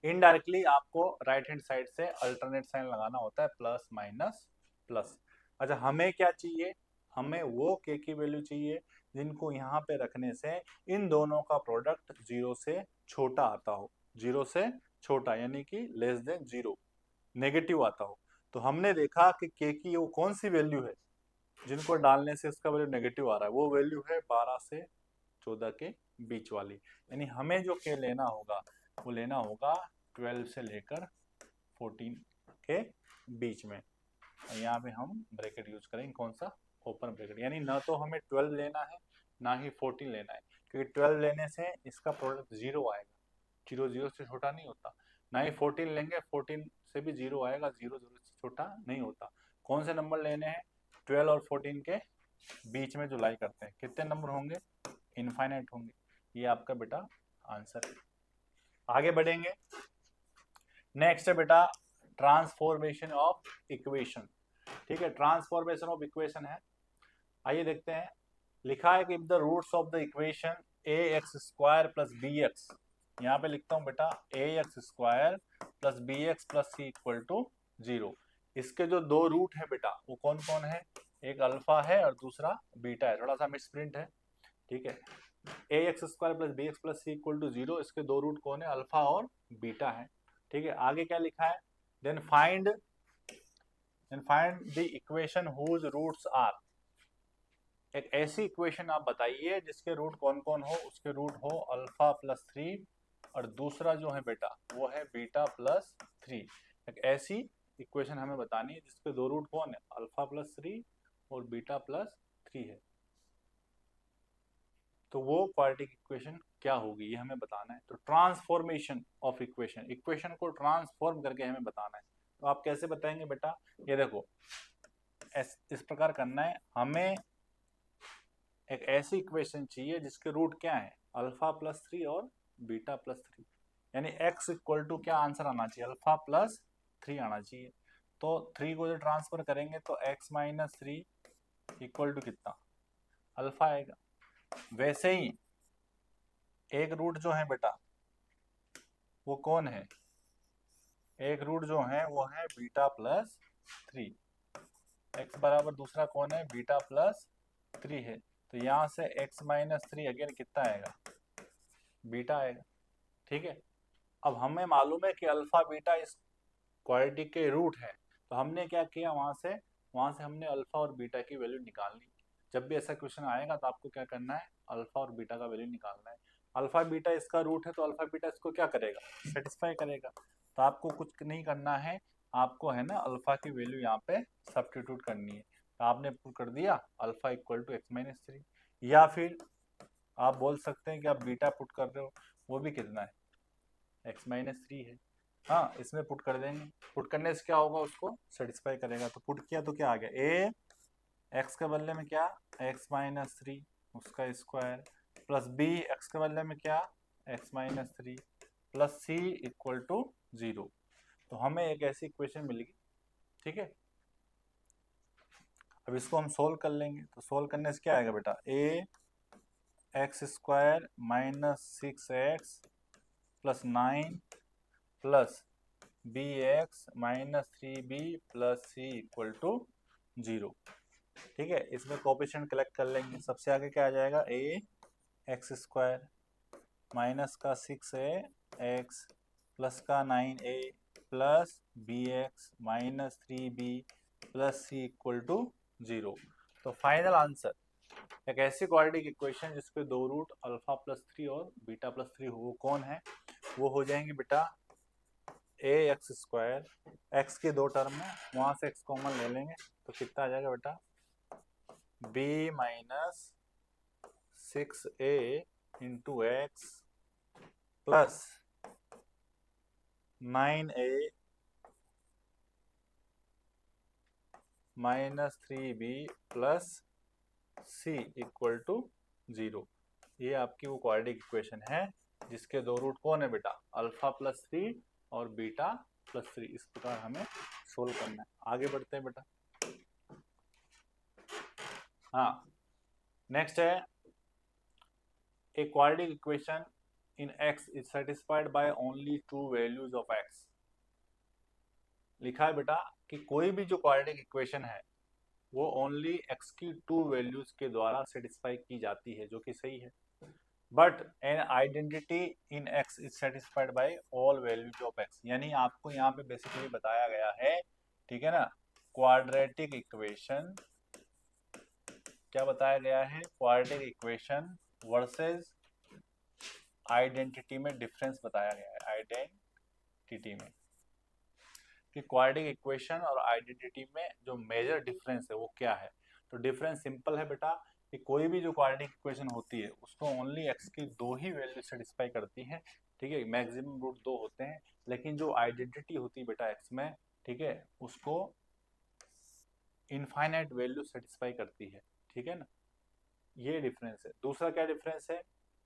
Speaker 1: इनडायरेक्टली आपको राइट हैंड साइड से अल्टरनेट साइन लगाना होता है, प्लस माइनस प्लस। अच्छा, हमें क्या चाहिए? हमें वो के की वैल्यू चाहिए जिनको यहाँ पे रखने से इन दोनों का प्रोडक्ट जीरो से छोटा आता हो, जीरो से छोटा यानी कि लेस देन जीरो, नेगेटिव आता हो। तो हमने देखा कि के की वो कौन सी वैल्यू है जिनको डालने से इसका वैल्यू नेगेटिव आ रहा है? वो वैल्यू है 12 से 14 के बीच वाली। यानी हमें जो के लेना होगा वो लेना होगा 12 से लेकर 14 के बीच में। यहाँ पे हम ब्रैकेट यूज करेंगे, कौन सा? Open bracket. यानी ना तो हमें 12 लेना है ना ही 14 लेना है, क्योंकि 12 लेने से इसका प्रोडक्ट जीरो आएगा, जीरो जीरो से छोटा नहीं होता। ना ही 14 लेंगे, 14 से भी जीरो आएगा, जीरो जीरो से छोटा नहीं होता। कौन से नंबर लेने हैं? 12 और 14 के बीच में जो लाई करते हैं। कितने नंबर होंगे? इनफाइनाइट होंगे। ये आपका बेटा आंसर है। आगे बढ़ेंगे। नेक्स्ट है बेटा ट्रांसफॉर्मेशन ऑफ इक्वेशन। ठीक है, ट्रांसफॉर्मेशन ऑफ इक्वेशन है। आइए देखते हैं। लिखा है कि if the roots of the equation a x square plus b x, यहाँ पे लिखता हूँ बेटा a x square plus b x plus c equal to 0। इसके जो दो रूट है बेटा वो कौन कौन है? एक अल्फा है और दूसरा बीटा है, थोड़ा सा मिसप्रिंट है। ठीक है, a x square plus b x plus c equal to 0, इसके दो रूट कौन है? अल्फा और बीटा है। ठीक है, आगे क्या लिखा है? Then find and find the equation whose roots are. एक ऐसी इक्वेशन आप बताइए जिसके रूट कौन कौन हो, उसके रूट हो अल्फा प्लस 3 और दूसरा जो है बेटा वो है बीटा प्लस 3। एक ऐसी इक्वेशन हमें बतानी है जिसके दो रूट कौन है, अल्फा प्लस 3 और बीटा प्लस 3 है। तो वो क्वाड्रेटिक इक्वेशन क्या होगी ये हमें बताना है। तो ट्रांसफॉर्मेशन ऑफ इक्वेशन, इक्वेशन को ट्रांसफॉर्म करके हमें बताना है। तो आप कैसे बताएंगे बेटा, ये देखो इस प्रकार करना है, हमें एक ऐसी इक्वेशन चाहिए जिसके रूट क्या है, अल्फा प्लस 3 और बीटा प्लस 3, यानी x इक्वल टू क्या आंसर आना चाहिए, अल्फा प्लस 3 आना चाहिए। तो 3 को जो ट्रांसफर करेंगे तो x माइनस 3 इक्वल टू कितना, अल्फा आएगा। वैसे ही एक रूट जो है बेटा वो कौन है, एक रूट जो है वो है बीटा प्लस 3, x बराबर दूसरा कौन है, बीटा प्लस 3 है। तो यहाँ से x माइनस 3 अगेन कितना आएगा, बीटा आएगा। ठीक है, अब हमें मालूम है कि अल्फा बीटा इस क्वाड्रेटिक के रूट है, तो हमने क्या किया, वहां से हमने अल्फा और बीटा की वैल्यू निकाल ली। जब भी ऐसा क्वेश्चन आएगा तो आपको क्या करना है, अल्फा और बीटा का वैल्यू निकालना है। अल्फा बीटा इसका रूट है तो अल्फा बीटा इसको क्या करेगा, सेटिस्फाई करेगा। तो आपको कुछ नहीं करना है, आपको है ना अल्फा की वैल्यू यहाँ पे सब्स्टिट्यूट करनी है। तो आपने पुट कर दिया alpha equal to x minus 3, या फिर आप बोल सकते हैं कि आप बीटा पुट कर रहे हो, वो भी कितना है, एक्स माइनस 3 है। हाँ, इसमें पुट कर देंगे, पुट करने से क्या होगा, उसको सेटिस्फाई करेगा। तो पुट किया तो क्या आ गया, ए एक्स के बदले में क्या, एक्स माइनस 3 उसका स्क्वायर प्लस बी एक्स के बदले में क्या, x minus 3 plus c equal to 0। तो हमें एक ऐसी इक्वेशन मिलेगी। ठीक है, अब इसको हम सोल्व कर लेंगे। तो सोल्व करने से क्या आएगा बेटा, a x square minus 6x प्लस 9 plus b x minus 3b plus c equal to 0। ठीक है, इसमें कोएफिशिएंट कलेक्ट कर लेंगे। सबसे आगे क्या आ जाएगा, ए एक्स स्क्वायर माइनस का 6a एक्स प्लस का 9a plus b x minus 3b plus c equal to 0। तो फाइनल आंसर एक ऐसी क्वाड्रेटिक इक्वेशन जिसके दो रूट अल्फा प्लस 3 और बीटा प्लस 3 हो, वो कौन है, वो हो जाएंगे बेटा ए एक्स स्क्वायर, एक्स के दो टर्म में वहां से एक्स कॉमन ले लेंगे तो कितना आ जाएगा बेटा, b minus 6a into x plus 9a minus 3b plus c equal to 0। ये आपकी वो क्वाड्रेटिक इक्वेशन है जिसके दो रूट कौन है बेटा, अल्फा प्लस 3 और बीटा प्लस 3। इस प्रकार हमें सोल्व करना है। आगे बढ़ते हैं बेटा। हाँ, नेक्स्ट है a quadratic equation in x is satisfied by only to values of x। लिखा है बेटा कि कोई भी जो क्वाड्रेटिक इक्वेशन है वो ओनली x की टू वैल्यूज के द्वारा सेटिस्फाई की जाती है, जो कि सही है। But an identity in x is satisfied by all values of x, यानी आपको यहाँ पे बेसिकली बताया गया है, ठीक है ना, क्वाड्रेटिक इक्वेशन क्या बताया गया है, क्वाड्रेटिक इक्वेशन वर्सेस आइडेंटिटी में डिफरेंस बताया गया है। आइडेंटिटी में कि क्वाड्रेटिक इक्वेशन और आइडेंटिटी में जो मेजर डिफरेंस है वो क्या है। तो डिफरेंस सिंपल है बेटा कि कोई भी जो क्वाड्रेटिक इक्वेशन होती है उसको ओनली x की दो ही वैल्यू सेटिस्फाई करती है। ठीक है, मैक्सिमम रूट दो होते हैं, लेकिन जो आइडेंटिटी होती है बेटा x में, ठीक है, उसको इनफाइनाइट वैल्यू सेटिस्फाई करती है। ठीक है ना, ये डिफरेंस है। दूसरा क्या डिफरेंस है,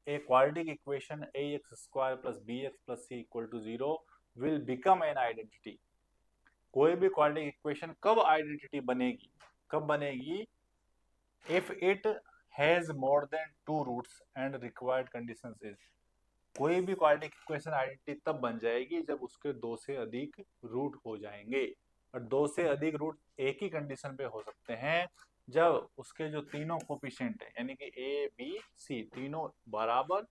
Speaker 1: a quadratic equation a x square plus b x plus c equal to 0 will become an identity. कोई भी क्वाड्रेटिक इक्वेशन कब आइडेंटिटी बनेगी, कब बनेगी, if it has more than two roots and required conditions is. कोई भी quadratic equation identity तब बन जाएगी जब उसके दो से अधिक रूट हो जाएंगे, और दो से अधिक रूट एक ही कंडीशन पे हो सकते हैं, जब उसके जो तीनों कोफिशिएंट है यानी कि ए बी सी तीनों बराबर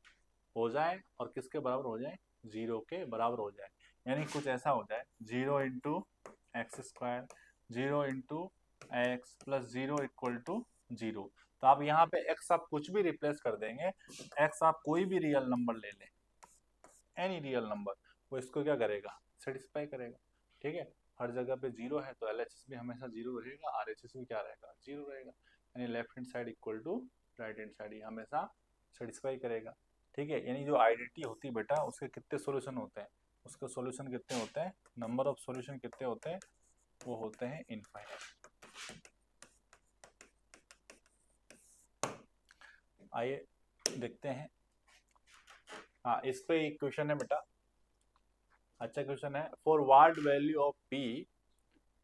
Speaker 1: हो जाए और किसके बराबर हो जाए, 0 के बराबर हो जाए। यानी कुछ ऐसा हो जाए 0 into x square 0 into x plus 0 equal to 0। तो आप यहाँ पे x आप कुछ भी रिप्लेस कर देंगे, x आप कोई भी रियल नंबर ले लें, एनी रियल नंबर, वो इसको क्या करेगा, सेटिस्फाई करेगा। ठीक है, हर जगह पे 0 है तो LHS भी हमेशा 0 रहेगा, RHS भी क्या रहेगा, 0 रहेगा। यानी left hand side equal to right hand side, ये हमेशा सेटिस्फाई करेगा। ठीक है, यानी जो आइडेंटिटी होती है बेटा, उसके कितने सॉल्यूशन होते हैं, उसके सॉल्यूशन कितने होते हैं, नंबर ऑफ सॉल्यूशन कितने होते हैं, वो होते हैं इनफाइनाइट। आइए देखते हैं। हाँ, इस पे एक क्वेश्चन है बेटा, अच्छा क्वेश्चन है। For what value of p,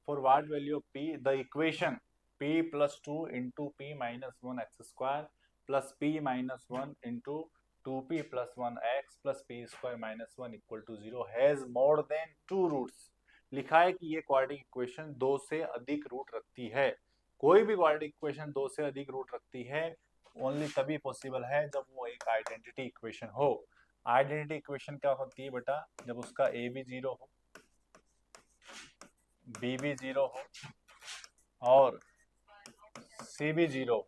Speaker 1: for what value of p the equation p plus 2 into p minus 1 x square plus p minus 1 into 2p plus 1 x plus p square minus 1 equal to 0 has more than 2 roots. लिखा है कि ये quadratic equation 2 से अधिक root रखती है। कोई भी क्वाड्रेटिक इक्वेशन 2 से अधिक रूट रखती है ओनली तभी पॉसिबल है जब वो एक आइडेंटिटी इक्वेशन हो। आइडेंटिटी इक्वेशन क्या होती है बेटा, जब उसका a भी 0 हो, b भी 0 हो और c भी 0 हो।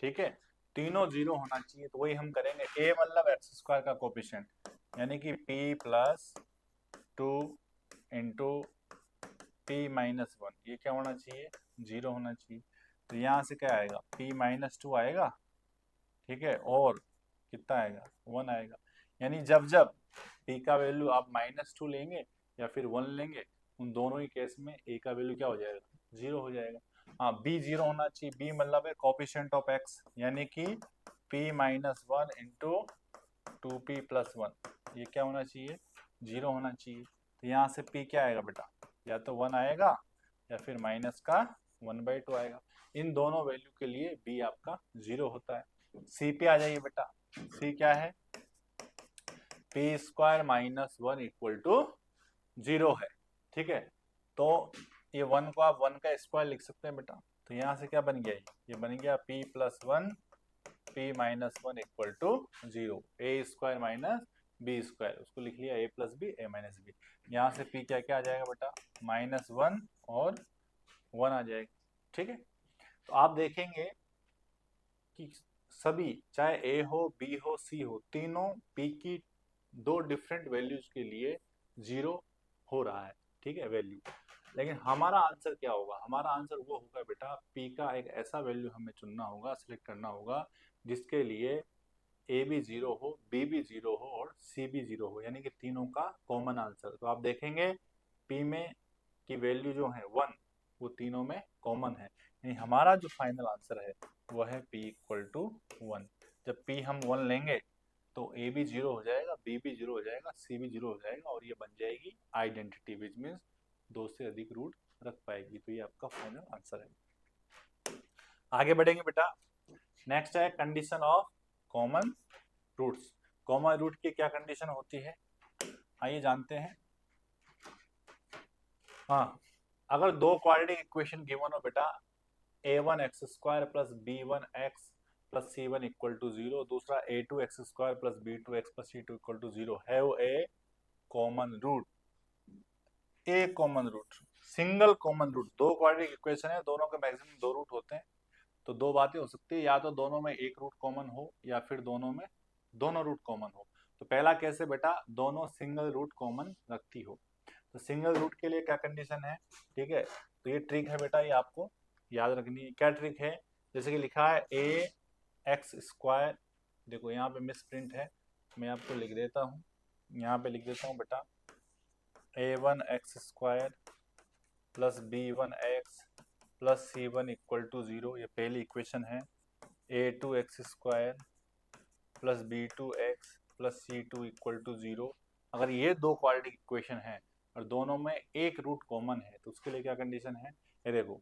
Speaker 1: ठीक है, तीनों 0 होना चाहिए। तो वही हम करेंगे, a मतलब एक्स स्क्वायर का कोफिशिएंट, यानी कि p plus 2 into p minus 1, ये क्या होना चाहिए, 0 होना चाहिए। तो यहाँ से क्या आएगा, p माइनस 2 आएगा। ठीक है, और कितना आएगा, 1 आएगा। यानी जब जब p का वैल्यू आप -2 लेंगे या फिर 1 लेंगे, उन दोनों ही केस में a का वैल्यू क्या हो जाएगा, 0 हो जाएगा। हाँ, b 0 होना चाहिए, b मतलब है कोफिशिएंट ऑफ x, यानी कि p minus 1 into 2p plus 1, ये क्या होना चाहिए, 0 होना चाहिए। तो यहाँ से p क्या आएगा बेटा, या तो 1 आएगा या फिर माइनस का 1/2 आएगा। इन दोनों वैल्यू के लिए b आपका 0 होता है। c पे आ जाइए बेटा, c क्या है, p square minus 1 equal to 0 है। ठीक है, तो ये 1 को आप 1 का स्क्वायर लिख सकते हैं बेटा। तो यहाँ से क्या बन गया, ये बन गया p plus 1 p minus 1 equal to 0, a square minus b square, उसको लिख लिया a plus b a minus b. यहाँ से p क्या क्या आ जाएगा बेटा, -1 और 1 आ जाएगा। ठीक है, तो आप देखेंगे कि सभी, चाहे a हो b हो c हो, तीनों p की दो डिफरेंट वैल्यूज के लिए 0 हो रहा है। ठीक है, वैल्यू, लेकिन हमारा आंसर क्या होगा, हमारा आंसर वो होगा बेटा, p का एक ऐसा वैल्यू हमें चुनना होगा, सिलेक्ट करना होगा जिसके लिए a भी 0 हो, b भी 0 हो और c भी 0 हो, यानी कि तीनों का कॉमन आंसर। तो आप देखेंगे p में की वैल्यू जो है 1, वो तीनों में कॉमन है, यानी हमारा जो फाइनल आंसर है वो है p इक्वल टू 1। जब p हम 1 लेंगे तो a भी 0 हो जाएगा, b भी 0 हो जाएगा, c भी 0 हो जाएगा, और ये बन जाएगी आइडेंटिटी, विच मीन्स 2 से अधिक रूट रख पाएगी। तो ये आपका फाइनल आंसर है। आगे बढ़ेंगे बेटा, नेक्स्ट है condition of common roots. Common root की क्या कंडीशन होती है, आइए जानते हैं। हाँ, अगर दो क्वाड्रेटिक इक्वेशन गिवन हो बेटा, a1 x square plus b1 x plus c1 equal to 0, दूसरा a2 x square plus b2 x plus c2 equal to 0, have a common root. A common root, single common root, दो quadratic equation है, दोनों के maximum 2 root होते हैं। तो दो बातें हो सकती है, या तो दोनों में एक रूट कॉमन हो या फिर दोनों में दोनों रूट कॉमन हो। तो पहला कैसे बेटा, दोनों सिंगल रूट कॉमन रखती हो। तो सिंगल रूट के लिए क्या कंडीशन है, ठीक है, तो ये ट्रिक है बेटा, ये आपको याद रखनी है। क्या ट्रिक है, जैसे कि लिखा है ए एक्स स्क्वायर, देखो यहाँ पे मिस प्रिंट है, मैं आपको लिख देता हूँ, यहाँ पे लिख देता हूँ बेटा, a1 x square plus b1 x plus c1 equal to 0, ये पहली इक्वेशन है। a2 x square plus b2 x plus c2 equal to 0। अगर ये दो क्वाड्रेटिक इक्वेशन है और दोनों में एक रूट कॉमन है तो उसके लिए क्या कंडीशन है, ये देखो,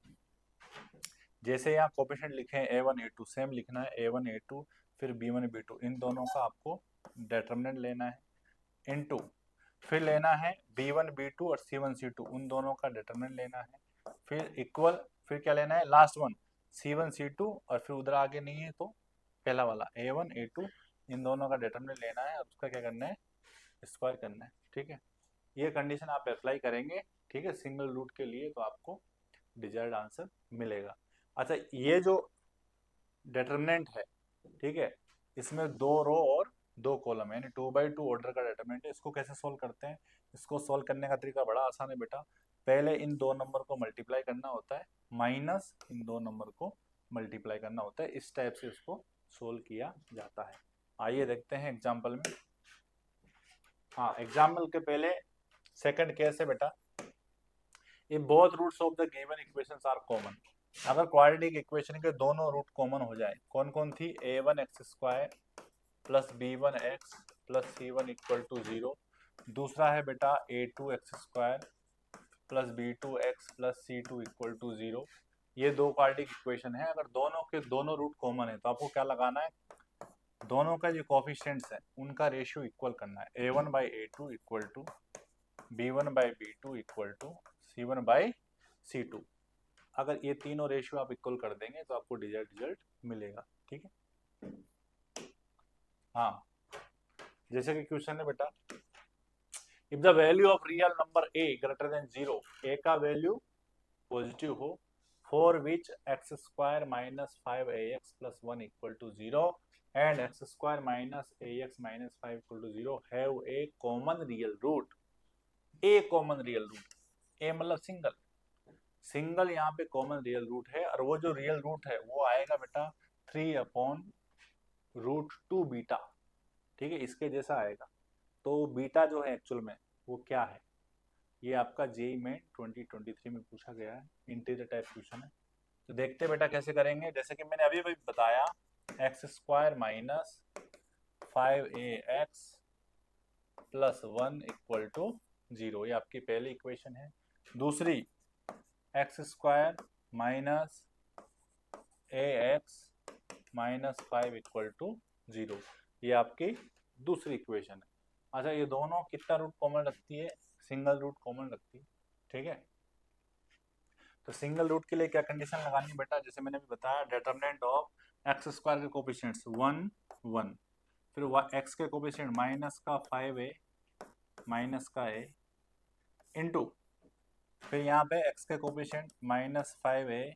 Speaker 1: जैसे यहाँ कोफिशिएंट लिखे हैं a1 a2, सेम लिखना है a1 a2 फिर b1 b2, इन दोनों का आपको डिटरमिनेंट लेना है, इनटू फिर लेना है b1 b2 और c1 c2, उन दोनों का डिटरमिनेंट लेना है, फिर इक्वल, फिर क्या लेना है लास्ट वन c1 c2, और फिर उधर आगे नहीं है तो पहला वाला a1 a2, इन दोनों का डिटरमिनेंट लेना है और उसका क्या करना है, स्क्वायर करना है। ठीक है, ये कंडीशन आप अप्लाई करेंगे, ठीक है, सिंगल रूट के लिए, तो आपको डिजायर्ड आंसर मिलेगा। अच्छा, ये जो डिटरमिनेंट है, ठीक है, इसमें 2 रो और 2 कॉलम यानी 2x2 ऑर्डर का डिटरमिनेंट है। इसको कैसे सोल्व करते हैं? इसको सोल्व करने का तरीका बड़ा आसान है बेटा। पहले इन 2 नंबर को मल्टीप्लाई करना होता है, माइनस इन 2 नंबर को मल्टीप्लाई करना होता है। इस टाइप से इसको सोल्व किया जाता है। आइए देखते हैं एग्जाम्पल में। हाँ, एग्जाम्पल के पहले सेकंड केस है बेटा, if both roots of the given equations are common. अगर क्वाड्रेटिक इक्वेशन के दोनों रूट कॉमन हो जाए, कौन कौन थी? a1x² plus b1x plus c1 equal to 0। दूसरा है बेटा a2x² plus b2x plus c2 equal to 0। ये दो क्वाड्रेटिक इक्वेशन है। अगर दोनों के दोनों रूट कॉमन है तो आपको क्या लगाना है? दोनों का जो कोफिशिएंट्स है उनका रेशियो इक्वल करना है। a1/a2 equal to b1/b2 equal to c1/c2। अगर ये तीनों रेशियो आप इक्वल कर देंगे तो आपको डिजायर्ड रिजल्ट मिलेगा। ठीक है। हाँ, जैसे कि क्वेश्चन है बेटा, if the value of real number a greater than 0, a का वैल्यू पॉजिटिव हो, for which x² minus 5ax plus 1 equal to 0 and x² minus ax minus 5 equal to 0 have a common real root. A common real root, a मतलब single, single यहाँ पे common real root है। और वो जो real root है वो आएगा बेटा 3/√2 बीटा। ठीक है, इसके जैसा आएगा। तो बीटा जो है एक्चुअल में वो क्या है? ये आपका जेई में 2023 में पूछा गया है, इंटीजर टाइप क्वेश्चन है। तो देखते हैं बेटा कैसे करेंगे। जैसे कि मैंने अभी बताया, x² minus 5ax plus 1 equal to 0, ये आपकी पहली इक्वेशन है। दूसरी x² minus ax minus 5 equal to 0, ये आपकी दूसरी इक्वेशन है। अच्छा, ये दोनों कितना रूट कॉमन रखती है? सिंगल रूट कॉमन रखती है। ठीक है, तो सिंगल रूट के लिए क्या कंडीशन लगानी है बेटा? जैसे मैंने अभी बताया, डिटरमिनेंट ऑफ x² के कोफिशिएंट्स 1 1, फिर x के कोफिशिएंट माइनस का 5a माइनस का a इंटू, फिर यहाँ पे x के कोफिशिएंट माइनस 5a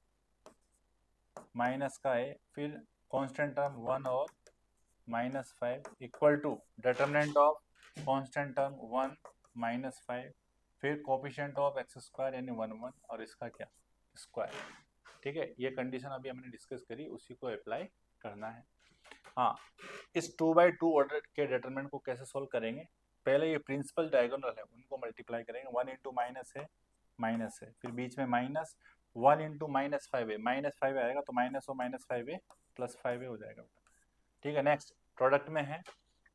Speaker 1: माइनस का a, फिर कांस्टेंट टर्म 1 और minus 5 equal to determinant of constant term 1 minus 5, फिर कोफिशिएंट ऑफ x² यानी 1 1 और इसका क्या? स्क्वायर। ठीक है, ये कंडीशन अभी हमने डिस्कस करी, उसी को अप्लाई करना है। हाँ, इस 2/2 ऑर्डर के डिटरमिनेंट को कैसे सोल्व करेंगे? पहले ये प्रिंसिपल डायगोनल है उनको मल्टीप्लाई करेंगे। 1 इंटू माइनस है, फिर बीच में minus 1 into minus 5a, minus 5 आएगा तो माइनस और माइनस 5a प्लस 5a हो जाएगा। ठीक है, नेक्स्ट प्रोडक्ट में है,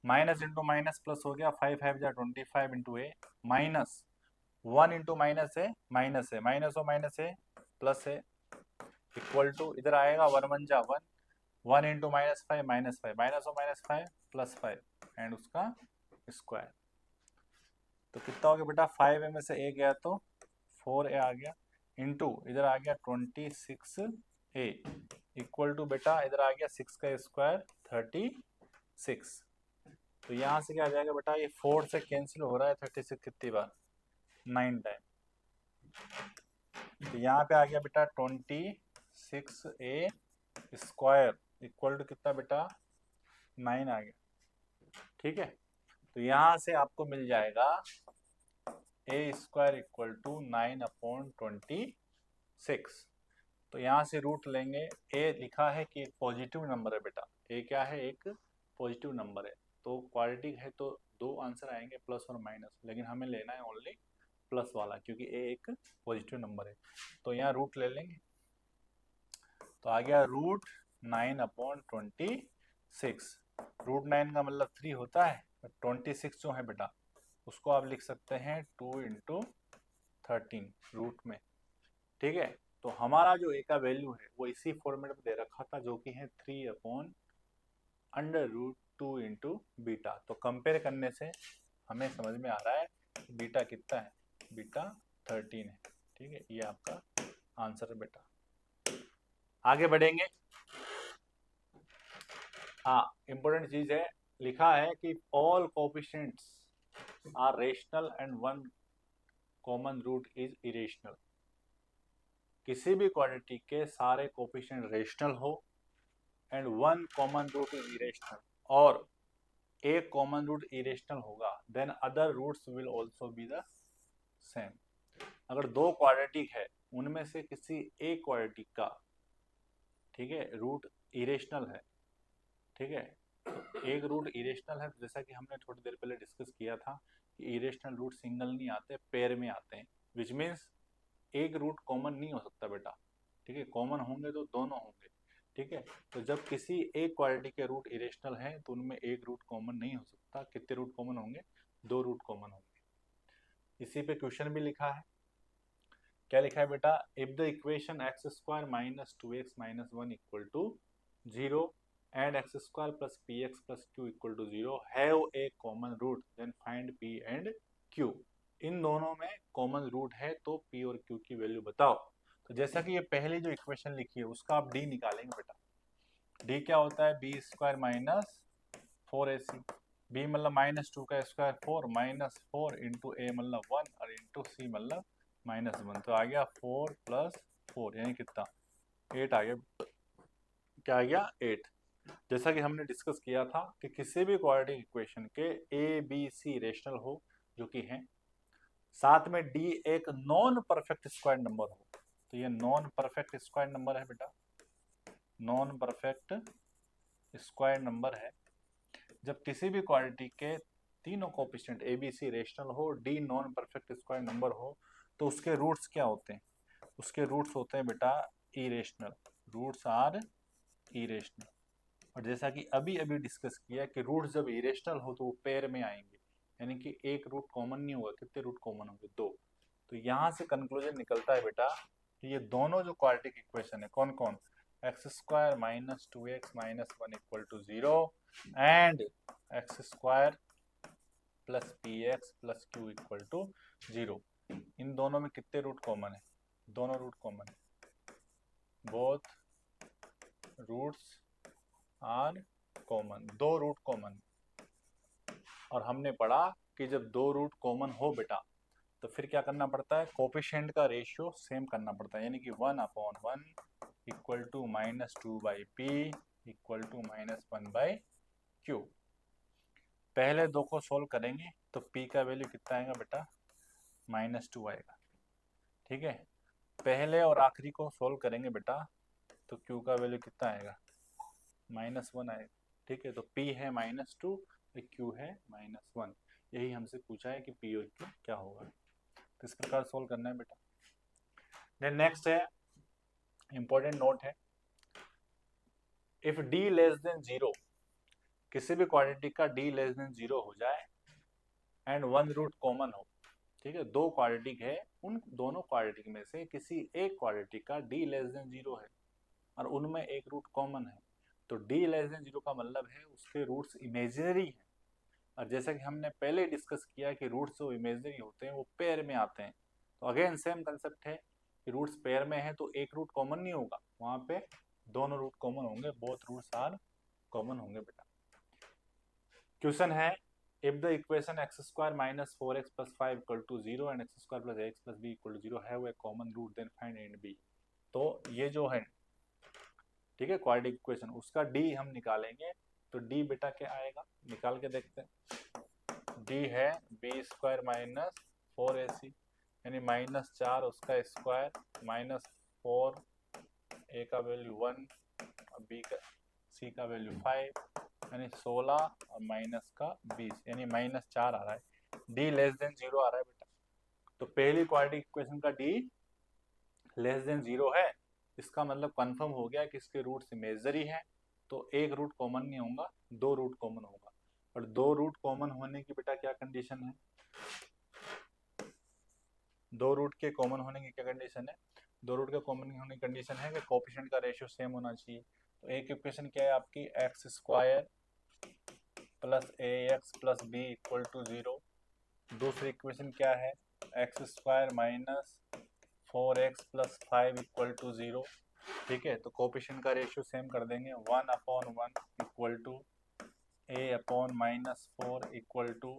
Speaker 1: माइनस इंटू माइनस प्लस हो गया, 5 5 जा 25 इंटू ए, माइनस 1 इंटू माइनस है, माइनस और माइनस है प्लस है, इक्वल टू इधर आएगा 1 1 जा 1, 1 इंटू माइनस 5 माइनस 5, माइनस और माइनस 5 प्लस 5 एंड उसका स्क्वायर। तो कितना हो गया बेटा? 5a में से a गया तो 4a आ गया, इंटू इधर आ गया 26a इक्वल टू बेटा इधर आ गया 6 का स्क्वायर 36। तो यहाँ से क्या आ जाएगा बेटा? ये 4 से कैंसिल हो रहा है, 36 कितनी बार? 9 टाइम। तो यहाँ पे आ गया बेटा 26a स्क्वायर इक्वल टू कितना बेटा? 9 आ गया। ठीक है, तो यहाँ से आपको मिल जाएगा a² इक्वल टू 9/26। तो यहाँ से रूट लेंगे, a लिखा है कि एक पॉजिटिव नंबर है बेटा, a क्या है? एक पॉजिटिव नंबर है। तो क्वाड्रेटिक है तो दो आंसर आएंगे, प्लस और माइनस, लेकिन हमें लेना है ओनली प्लस वाला क्योंकि a एक पॉजिटिव नंबर है। तो यहाँ रूट ले लेंगे, तो आ गया √9/26। √9 का मतलब 3 होता है, 26 जो है बेटा उसको आप लिख सकते हैं 2 इंटू 13 रूट में। ठीक है, तो हमारा जो a का वैल्यू है वो इसी फॉर्मेट में दे रखा था जो कि है 3/√2 इंटू बीटा। तो कंपेयर करने से हमें समझ में आ रहा है बीटा कितना है? बीटा 13 है। ठीक है, ये आपका आंसर है बेटा। आगे बढ़ेंगे। हाँ, इंपॉर्टेंट चीज है, लिखा है कि all coefficients are rational and one common root is irrational. किसी भी क्वाड्रेटिक के सारे कोफिशिएंट रेशनल हो and one common root is irrational, और एक कॉमन रूट इरेशनल होगा, then other roots will also be the same. अगर दो क्वाड्रेटिक है, उनमें से किसी एक क्वाड्रेटिक का, ठीक है, रूट इरेशनल है, ठीक है, तो एक रूट इरेशनल है, जैसा कि हमने थोड़ी देर पहले डिस्कस किया था कि इरेशनल रूट सिंगल नहीं आते, पेयर में आते हैं, विच मीन्स एक रूट कॉमन नहीं हो सकता बेटा, ठीक है, कॉमन होंगे तो दोनों होंगे, ठीक है। तो जब किसी एक क्वाड्रेटिक के रूट इरेशनल हैं तो उनमें एक रूट कॉमन नहीं हो सकता। कितने रूट कॉमन होंगे? दो रूट कॉमन होंगे। इसी पे क्वेश्चन भी लिखा है, क्या लिखा है बेटा? If the equation x square minus 2x minus 1 equal to 0 and x square plus p x plus q equal to 0 have a common root, then find p and q। इन दोनों में कॉमन रूट है तो p और q की value बताओ। तो जैसा कि ये पहली जो इक्वेशन लिखी है उसका आप d निकालेंगे बेटा। d क्या होता है? B square minus 4ac। b मतलब माइनस 2 का स्क्वायर 4, माइनस 4 इंटू a मतलब 1 और इंटू c मतलब -1। तो आ गया 4 प्लस 4 यानी कितना? 8 आ गया। क्या आ गया? 8। जैसा कि हमने डिस्कस किया था कि किसी भी क्वाड्रेटिक इक्वेशन के ए बी सी रेशनल हो, जो कि है, साथ में डी एक नॉन परफेक्ट स्क्वायर नंबर हो, तो ये नॉन परफेक्ट स्क्वायर नंबर है बेटा, नॉन परफेक्ट स्क्वायर नंबर है। जब किसी भी क्वाड्रेटिक के तीनों coefficient a b c rational हो, D non perfect square number हो, तो उसके रूट्स क्या होते हैं? उसके रूट्स होते हैं बेटा इरेशनल, रूट्स आर इरेशनल। और जैसा कि अभी अभी डिस्कस किया कि रूट्स जब इरेशनल हो तो वो पेयर में आएंगे, यानी कि एक रूट कॉमन नहीं होगा। कितने रूट कॉमन होंगे? दो। तो यहाँ से कंक्लूजन निकलता है बेटा कि ये दोनों जो क्वाड्रेटिक इक्वेशन है, कौन कौन? X square minus 2x minus 1 equal to 0 and x square plus p x plus q equal to 0, इन दोनों में कितने रूट कॉमन है? दोनों रूट कॉमन है, बोथ रूट्स आर कॉमन, दो रूट कॉमन। और हमने पढ़ा कि जब दो रूट कॉमन हो बेटा तो फिर क्या करना पड़ता है? कोफिशिएंट का रेशियो सेम करना पड़ता है, यानी कि 1/1 equal to -2/p equal to -1/q। पहले दो को सोल्व करेंगे तो p का वैल्यू कितना आएगा बेटा? -2 आएगा, ठीक है। पहले और आखिरी को सोल्व करेंगे बेटा तो q का वैल्यू कितना आएगा? -1 आएगा, ठीक है। तो p है -2, q है -1। यही हमसे पूछा है कि p और q क्या होगा, तो इस प्रकार सोल्व करना है बेटा। देन नेक्स्ट है, इंपॉर्टेंट नोट है, इफ d लेस देन 0, किसी भी क्वाड्रेटिक का d लेस देन 0 हो जाए एंड वन रूट कॉमन हो, ठीक है, दो क्वाड्रेटिक है, उन दोनों क्वाड्रेटिक में से किसी एक क्वाड्रेटिक का d लेस देन 0 है और उनमें एक रूट कॉमन है, तो d लेस देन 0 का मतलब है उसके रूट्स इमेजिनरी हैं। और जैसा कि हमने पहले डिस्कस किया कि रूट्स जो इमेजिनरी होते हैं वो पेयर में आते हैं, तो अगेन सेम कंसेप्ट है कि रूट्स पेयर में है तो एक रूट कॉमन नहीं होगा, वहां पे दोनों रूट कॉमन होंगे, बोथ रूट्स आर कॉमन होंगे बेटा। क्वेश्चन है, if the equation x square minus 4x plus 5 equal to 0 and x square plus x plus b equal to 0 have a common root then find and b. तो ये जो है, ठीक है, quadratic equation, उसका डी हम निकालेंगे, तो डी बेटा क्या आएगा? निकाल के देखते हैं। डी है बी स्क्वायर माइनस 4ac, यानी -4 उसका स्क्वायर माइनस 4, ए का वैल्यू 1 और बी का सी का वैल्यू 5, यानी 16 और माइनस का 20, यानी -4 आ रहा है। डी लेस देन 0 आ रहा है बेटा, तो पहली क्वाड्रेटिक इक्वेशन का डी लेस देन 0 है, इसका मतलब कंफर्म हो गया कि इसके रूट्स इमेजरी हैं, तो एक रूट कॉमन नहीं होगा, दो रूट कॉमन होगा। और दो रूट कॉमन होने की बेटा क्या कंडीशन है? दो रूट के कॉमन होने की क्या कंडीशन है? दो रूट के कॉमन होने की कंडीशन है कि कोएफिशिएंट का रेशियो सेम होना चाहिए। तो एक इक्वेशन क्या है आपकी? X square plus a x plus b equal to 0। दूसरी इक्वेशन क्या है? X square minus 4x plus 5 equal to 0, ठीक है। तो कोएफिशिएंट का रेशियो सेम कर देंगे, 1/1 equal to a upon -4 equal to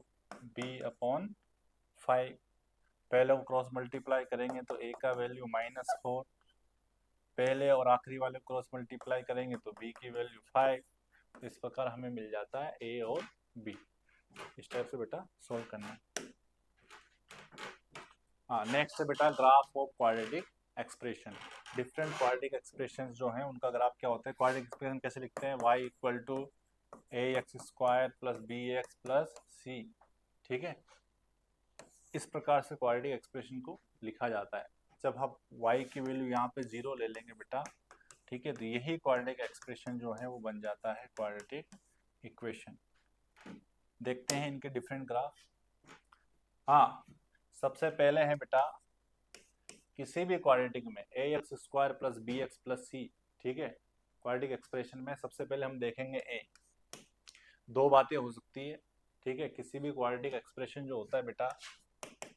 Speaker 1: b/5। पहले को क्रॉस मल्टीप्लाई करेंगे तो a का वैल्यू -4 पहले और आखिरी वाले क्रॉस मल्टीप्लाई करेंगे तो b की वैल्यू 5। इस प्रकार हमें मिल जाता है a और b। इस टाइप से बेटा सोल्व करना है। हाँ, नेक्स्ट है बेटा graph of quadratic expression. Different quadratic expression जो हैं उनका ग्राफ क्या होता है। क्वाड्रेटिक एक्सप्रेशन कैसे लिखते हैं, y equal to ax² plus bx plus c। ठीक है, इस प्रकार से क्वाड्रेटिक एक्सप्रेशन को लिखा जाता है। जब हम y की वैल्यू यहाँ पे 0 ले लेंगे बेटा, ठीक है, तो यही क्वाड्रेटिक एक्सप्रेशन जो है वो बन जाता है क्वाड्रेटिक इक्वेशन। देखते हैं इनके डिफरेंट ग्राफ। हाँ, सबसे पहले है बेटा किसी भी क्वाड्रेटिक में ax² plus bx plus c। ठीक है, क्वाड्रेटिक एक्सप्रेशन में सबसे पहले हम देखेंगे a। दो बातें हो सकती है, ठीक है, किसी भी क्वाड्रेटिक एक्सप्रेशन जो होता है बेटा,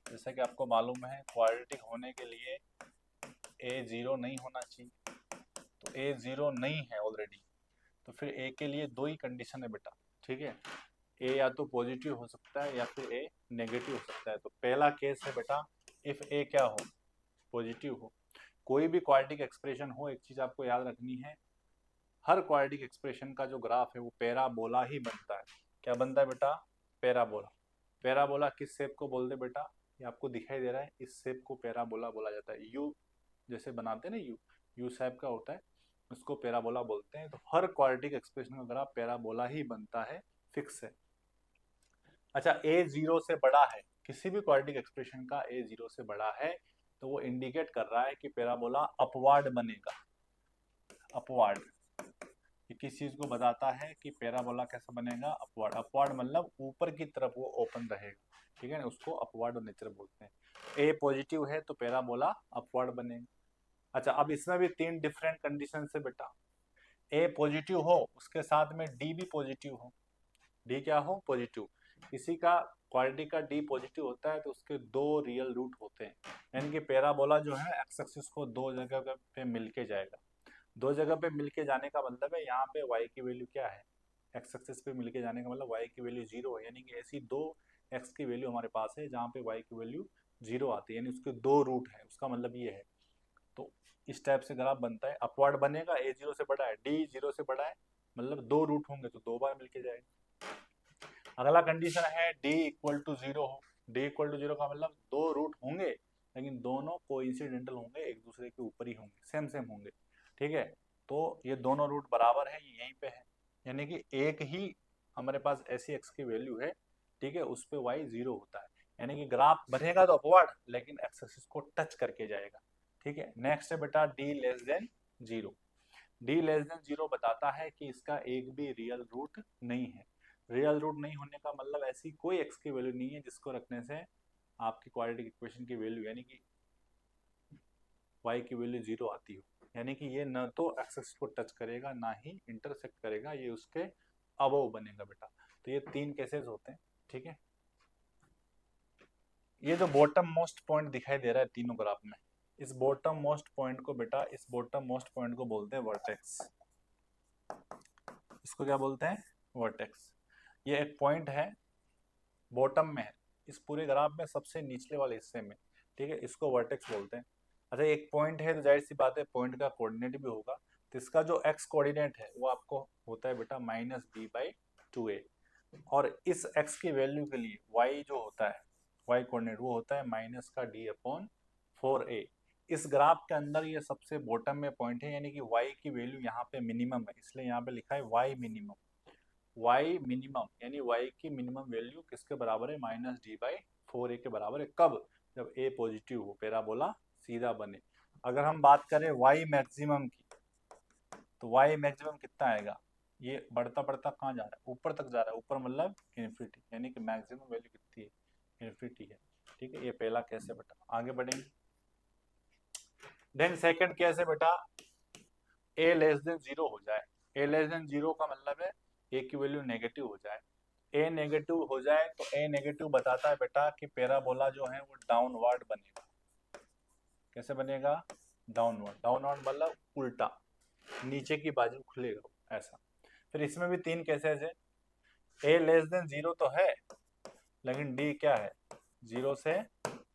Speaker 1: जैसा कि आपको मालूम है क्वाड्रेटिक होने के लिए a 0 नहीं होना चाहिए, तो a 0 नहीं है ऑलरेडी, तो फिर a के लिए दो ही कंडीशन है बेटा। ठीक है, a या तो पॉजिटिव हो सकता है या फिर a नेगेटिव हो सकता है। तो पहला केस है बेटा इफ a क्या हो, पॉजिटिव हो। कोई भी क्वाड्रेटिक एक्सप्रेशन हो, एक चीज आपको याद रखनी है, हर क्वाड्रेटिक एक्सप्रेशन का जो ग्राफ है वो पैराबोला ही बनता है। क्या बनता है बेटा, पैराबोला। पैराबोला किस शेप को बोलते बेटा, ये आपको दिखाई दे रहा है, इस शेप को पैराबोला बोला जाता है। यू जैसे बनाते हैं ना, यू शेप का होता है, उसको पैराबोला बोलते हैं। तो हर क्वाड्रेटिक एक्सप्रेशन का ग्राफ पैराबोला ही बनता है, फिक्स है। अच्छा, a 0 से बड़ा है, किसी भी क्वाड्रेटिक एक्सप्रेशन का a 0 से बड़ा है तो वो इंडिकेट कर रहा है कि पैराबोला अपवार्ड बनेगा। अपवार्ड ये किस चीज को बताता है कि पैराबोला कैसा बनेगा, अपवार्ड। अपवार्ड मतलब ऊपर की तरफ वो ओपन रहेगा, ठीक है ना, उसको अपवार्ड नेचर बोलते हैं। a पॉजिटिव है तो पैराबोला अपवार्ड बनेगा। अच्छा, अब इसमें भी तीन डिफरेंट कंडीशन है बेटा। a पॉजिटिव हो, उसके साथ में d भी पॉजिटिव हो। d क्या हो, पॉजिटिव। किसी का क्वाड्रेटिक का d पॉजिटिव होता है तो उसके दो रियल रूट होते हैं, यानी कि पैराबोला जो है एक्स एक्सिस को दो जगह पे मिलके जाएगा। दो जगह पे मिलके जाने का मतलब है यहाँ पे y की वैल्यू क्या है, एक्स एक्सिस पे मिलके जाने का मतलब y की वैल्यू 0 है, यानी कि ऐसी दो x की वैल्यू हमारे पास है जहाँ पे y की वैल्यू 0 आती है, यानी उसके दो रूट है, उसका मतलब ये है। तो इस टाइप से ग्राफ बनता है, अपवर्ड बनेगा। a 0 से बड़ा है, d 0 से बड़ा है, मतलब दो रूट होंगे तो दो बार मिलके जाएगा। अगला कंडीशन है d इक्वल टू 0 हो। d इक्वल टू 0 का मतलब दो रूट होंगे लेकिन दोनों कोइंसिडेंटल होंगे, एक दूसरे के ऊपर ही होंगे, सेम सेम होंगे। ठीक है, तो ये दोनों रूट बराबर है, ये यहीं पे है, यानी कि एक ही हमारे पास ऐसी x की वैल्यू है, ठीक है, उस पे y 0 होता है, यानी कि ग्राफ बनेगा तो अपवर्ड लेकिन एक्स एक्सिस को टच करके जाएगा। ठीक है, नेक्स्ट है बेटा d less than 0। d less than 0 बताता है कि इसका एक भी रियल रूट नहीं है। रियल रूट नहीं होने का मतलब ऐसी कोई x की वैल्यू नहीं है जिसको रखने से आपकी क्वाड्रेटिक इक्वेशन की वैल्यू यानी कि y की वैल्यू 0 आती हो, यानी कि ये न तो एक्स एक्सिस को टच करेगा ना ही इंटरसेक्ट करेगा, ये उसके अबव बनेगा बेटा। तो ये तीन केसेस होते हैं। ठीक है, ये जो बॉटम मोस्ट पॉइंट दिखाई दे रहा है तीनों ग्राफ में, इस बॉटम मोस्ट पॉइंट को बेटा, इस बॉटम मोस्ट पॉइंट को बोलते हैं वर्टेक्स। इसको क्या बोलते हैं, वर्टेक्स। ये एक पॉइंट है, बॉटम में है, इस पूरे ग्राफ में सबसे निचले वाले हिस्से में। ठीक है, इसको वर्टेक्स बोलते हैं। अच्छा, एक पॉइंट है तो जाहिर सी बात है पॉइंट का कोऑर्डिनेट भी होगा, तो इसका जो एक्स कोऑर्डिनेट है वो आपको होता है बेटा -b/2a, और इस एक्स की वैल्यू के लिए y जो होता है, y कोऑर्डिनेट वो होता है -d/4a। इस ग्राफ के अंदर ये सबसे बॉटम में पॉइंट है, यानी कि y की वैल्यू यहाँ पे मिनिमम है, इसलिए यहाँ पे लिखा है y मिनिमम। y मिनिमम यानी y की मिनिमम वैल्यू किसके बराबर है, -d/4a के बराबर है। कब, जब a पॉजिटिव हो, पैराबोला सीधा बने। अगर हम बात करें y मैक्सिमम की, तो y मैक्सिमम कितना आएगा, ये बढ़ता बढ़ता कहाँ जा रहा है, ऊपर तक जा रहा है, ऊपर मतलब इन्फिनिटी, यानी कि मैक्सिमम वैल्यू कितनी है, इन्फिनिटी है। ठीक है, ये पहला केस है बेटा, आगे बढ़ेंगे। देन सेकंड केस है बेटा a लेस देन 0 हो जाए। a लेस देन 0 का मतलब है a की वैल्यू नेगेटिव हो जाए। a नेगेटिव हो जाए तो a नेगेटिव बताता है बेटा कि पैराबोला जो है वो डाउनवर्ड बनेगा। कैसे बनेगा, डाउनवर्ड। डाउनवर्ड मतलब उल्टा, नीचे की बाजू खुलेगा ऐसा। फिर इसमें भी तीन केसेस है, a लेस देन 0 तो है लेकिन d क्या है, 0 से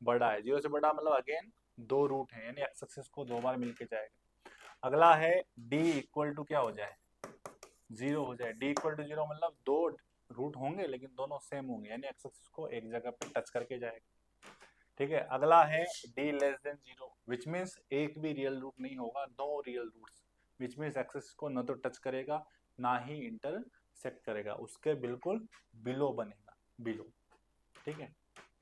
Speaker 1: बड़ा है। 0 से बड़ा मतलब अगेन दो रूट है, यानी एक्स एक्सिस को दो बार मिलके जाएगा। अगला है डी इक्वल टू क्या हो जाए, जीरो हो जाए। डी इक्वल टू जीरो मतलब दो रूट होंगे लेकिन दोनों सेम होंगे, यानी एक्स एक्सिस को एक जगह पे टच करके जाएगा। ठीक है, अगला है d less than zero, which means एक भी रियल रूट नहीं होगा, दो real roots, which means axis को न तो टच करेगा ना ही इंटरसेक्ट करेगा, उसके बिल्कुल बिलो बनेगा, बिलो। ठीक है,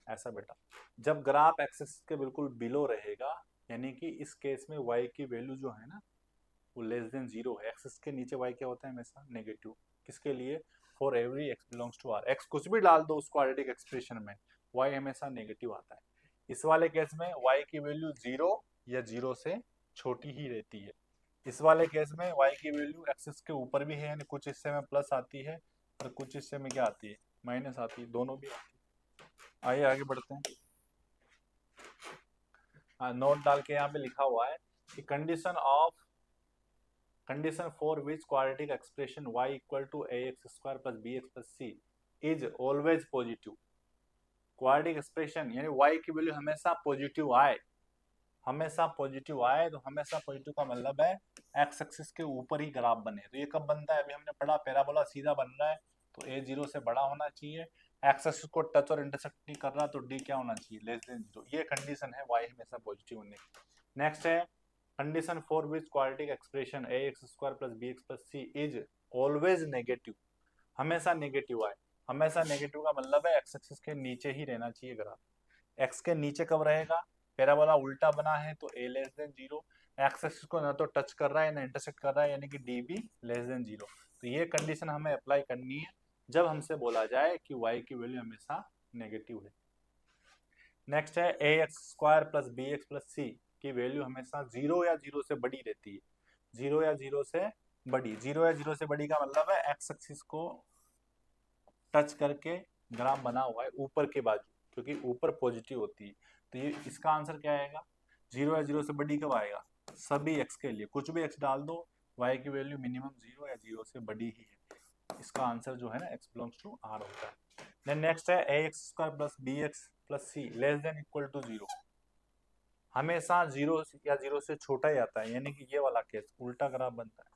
Speaker 1: ऐसा बेटा जब ग्राफ एक्सिस के बिल्कुल बिलो रहेगा, यानी कि इस केस में y की वैल्यू जो है ना वो लेस देन जीरो है। एक्सिस के नीचे y क्या होता है, हमेशा नेगेटिव। किसके लिए, for every x belongs to r, x कुछ भी डाल दो उस क्वाड्रेटिक एक्सप्रेशन में, y हमेशा नेगेटिव आता है। इस वाले केस में y की वैल्यू जीरो या जीरो से छोटी ही रहती है। इस वाले केस में y की वैल्यू एक्सिस के ऊपर भी है, यानी कुछ हिस्से में प्लस आती है और कुछ हिस्से में क्या आती है, माइनस आती है, दोनों भी आती है। आइए आगे बढ़ते हैं। नोट डाल के यहाँ पे लिखा हुआ है कि condition for which quadratic expression y equal to ax² plus bx plus c is always positive. Quadratic expression यानी y की वैल्यू हमेशा पॉजिटिव आए, हमेशा पॉजिटिव आए, तो हमेशा पॉजिटिव का मतलब है एक्स एक्सिस के ऊपर ही ग्राफ बने। तो ये कब बनता है, अभी हमने पढ़ा पैराबोला सीधा बन रहा है तो a जीरो से बड़ा होना चाहिए, एक्स एक्सिस को टच और इंटरसेक्ट नहीं कर रहा तो d क्या होना चाहिए, लेस देन जीरो। ये कंडीशन है y हमेशा पॉजिटिव होने की। नेक्स्ट है condition for which quadratic expression ax² plus bx plus c is always negative, हमेशा नेगेटिव आए। हमेशा नेगेटिव का मतलब है एक्स एक्सिस के नीचे ही रहना चाहिए ग्राफ। एक्स के नीचे कब रहेगा, पैराबोला उल्टा बना है तो a less than zero, x axis को ना तो टच कर रहा है ना इंटरसेक्ट कर रहा है, यानी कि डी भी लेस देन जीरो। तो ये कंडीशन हमें अप्लाई करनी है जब हमसे बोला जाए कि y की वैल्यू हमेशा नेगेटिव है। नेक्स्ट है ax² plus bx plus c की वैल्यू हमेशा जीरो या जीरो से बड़ी रहती है, जीरो या जीरो से बड़ी। जीरो या जीरो से बड़ी का मतलब है एक्स एक्सिस को टच करके ग्राफ बना हुआ है ऊपर के बाजू, क्योंकि ऊपर पॉजिटिव होती है। तो ये इसका आंसर क्या आएगा, जीरो या जीरो से बड़ी कब आएगा, सभी एक्स के लिए कुछ भी एक्स डाल दो, y की वैल्यू मिनिमम जीरो या जीरो से बड़ी ही है। इसका आंसर जो है ना x बिलोंग्स टू r होता है। देन नेक्स्ट है ax² plus bx plus c less than equal to zero, हमेशा जीरो या जीरो से छोटा ही आता है, यानी कि ये वाला केस उल्टा ग्राफ बनता है।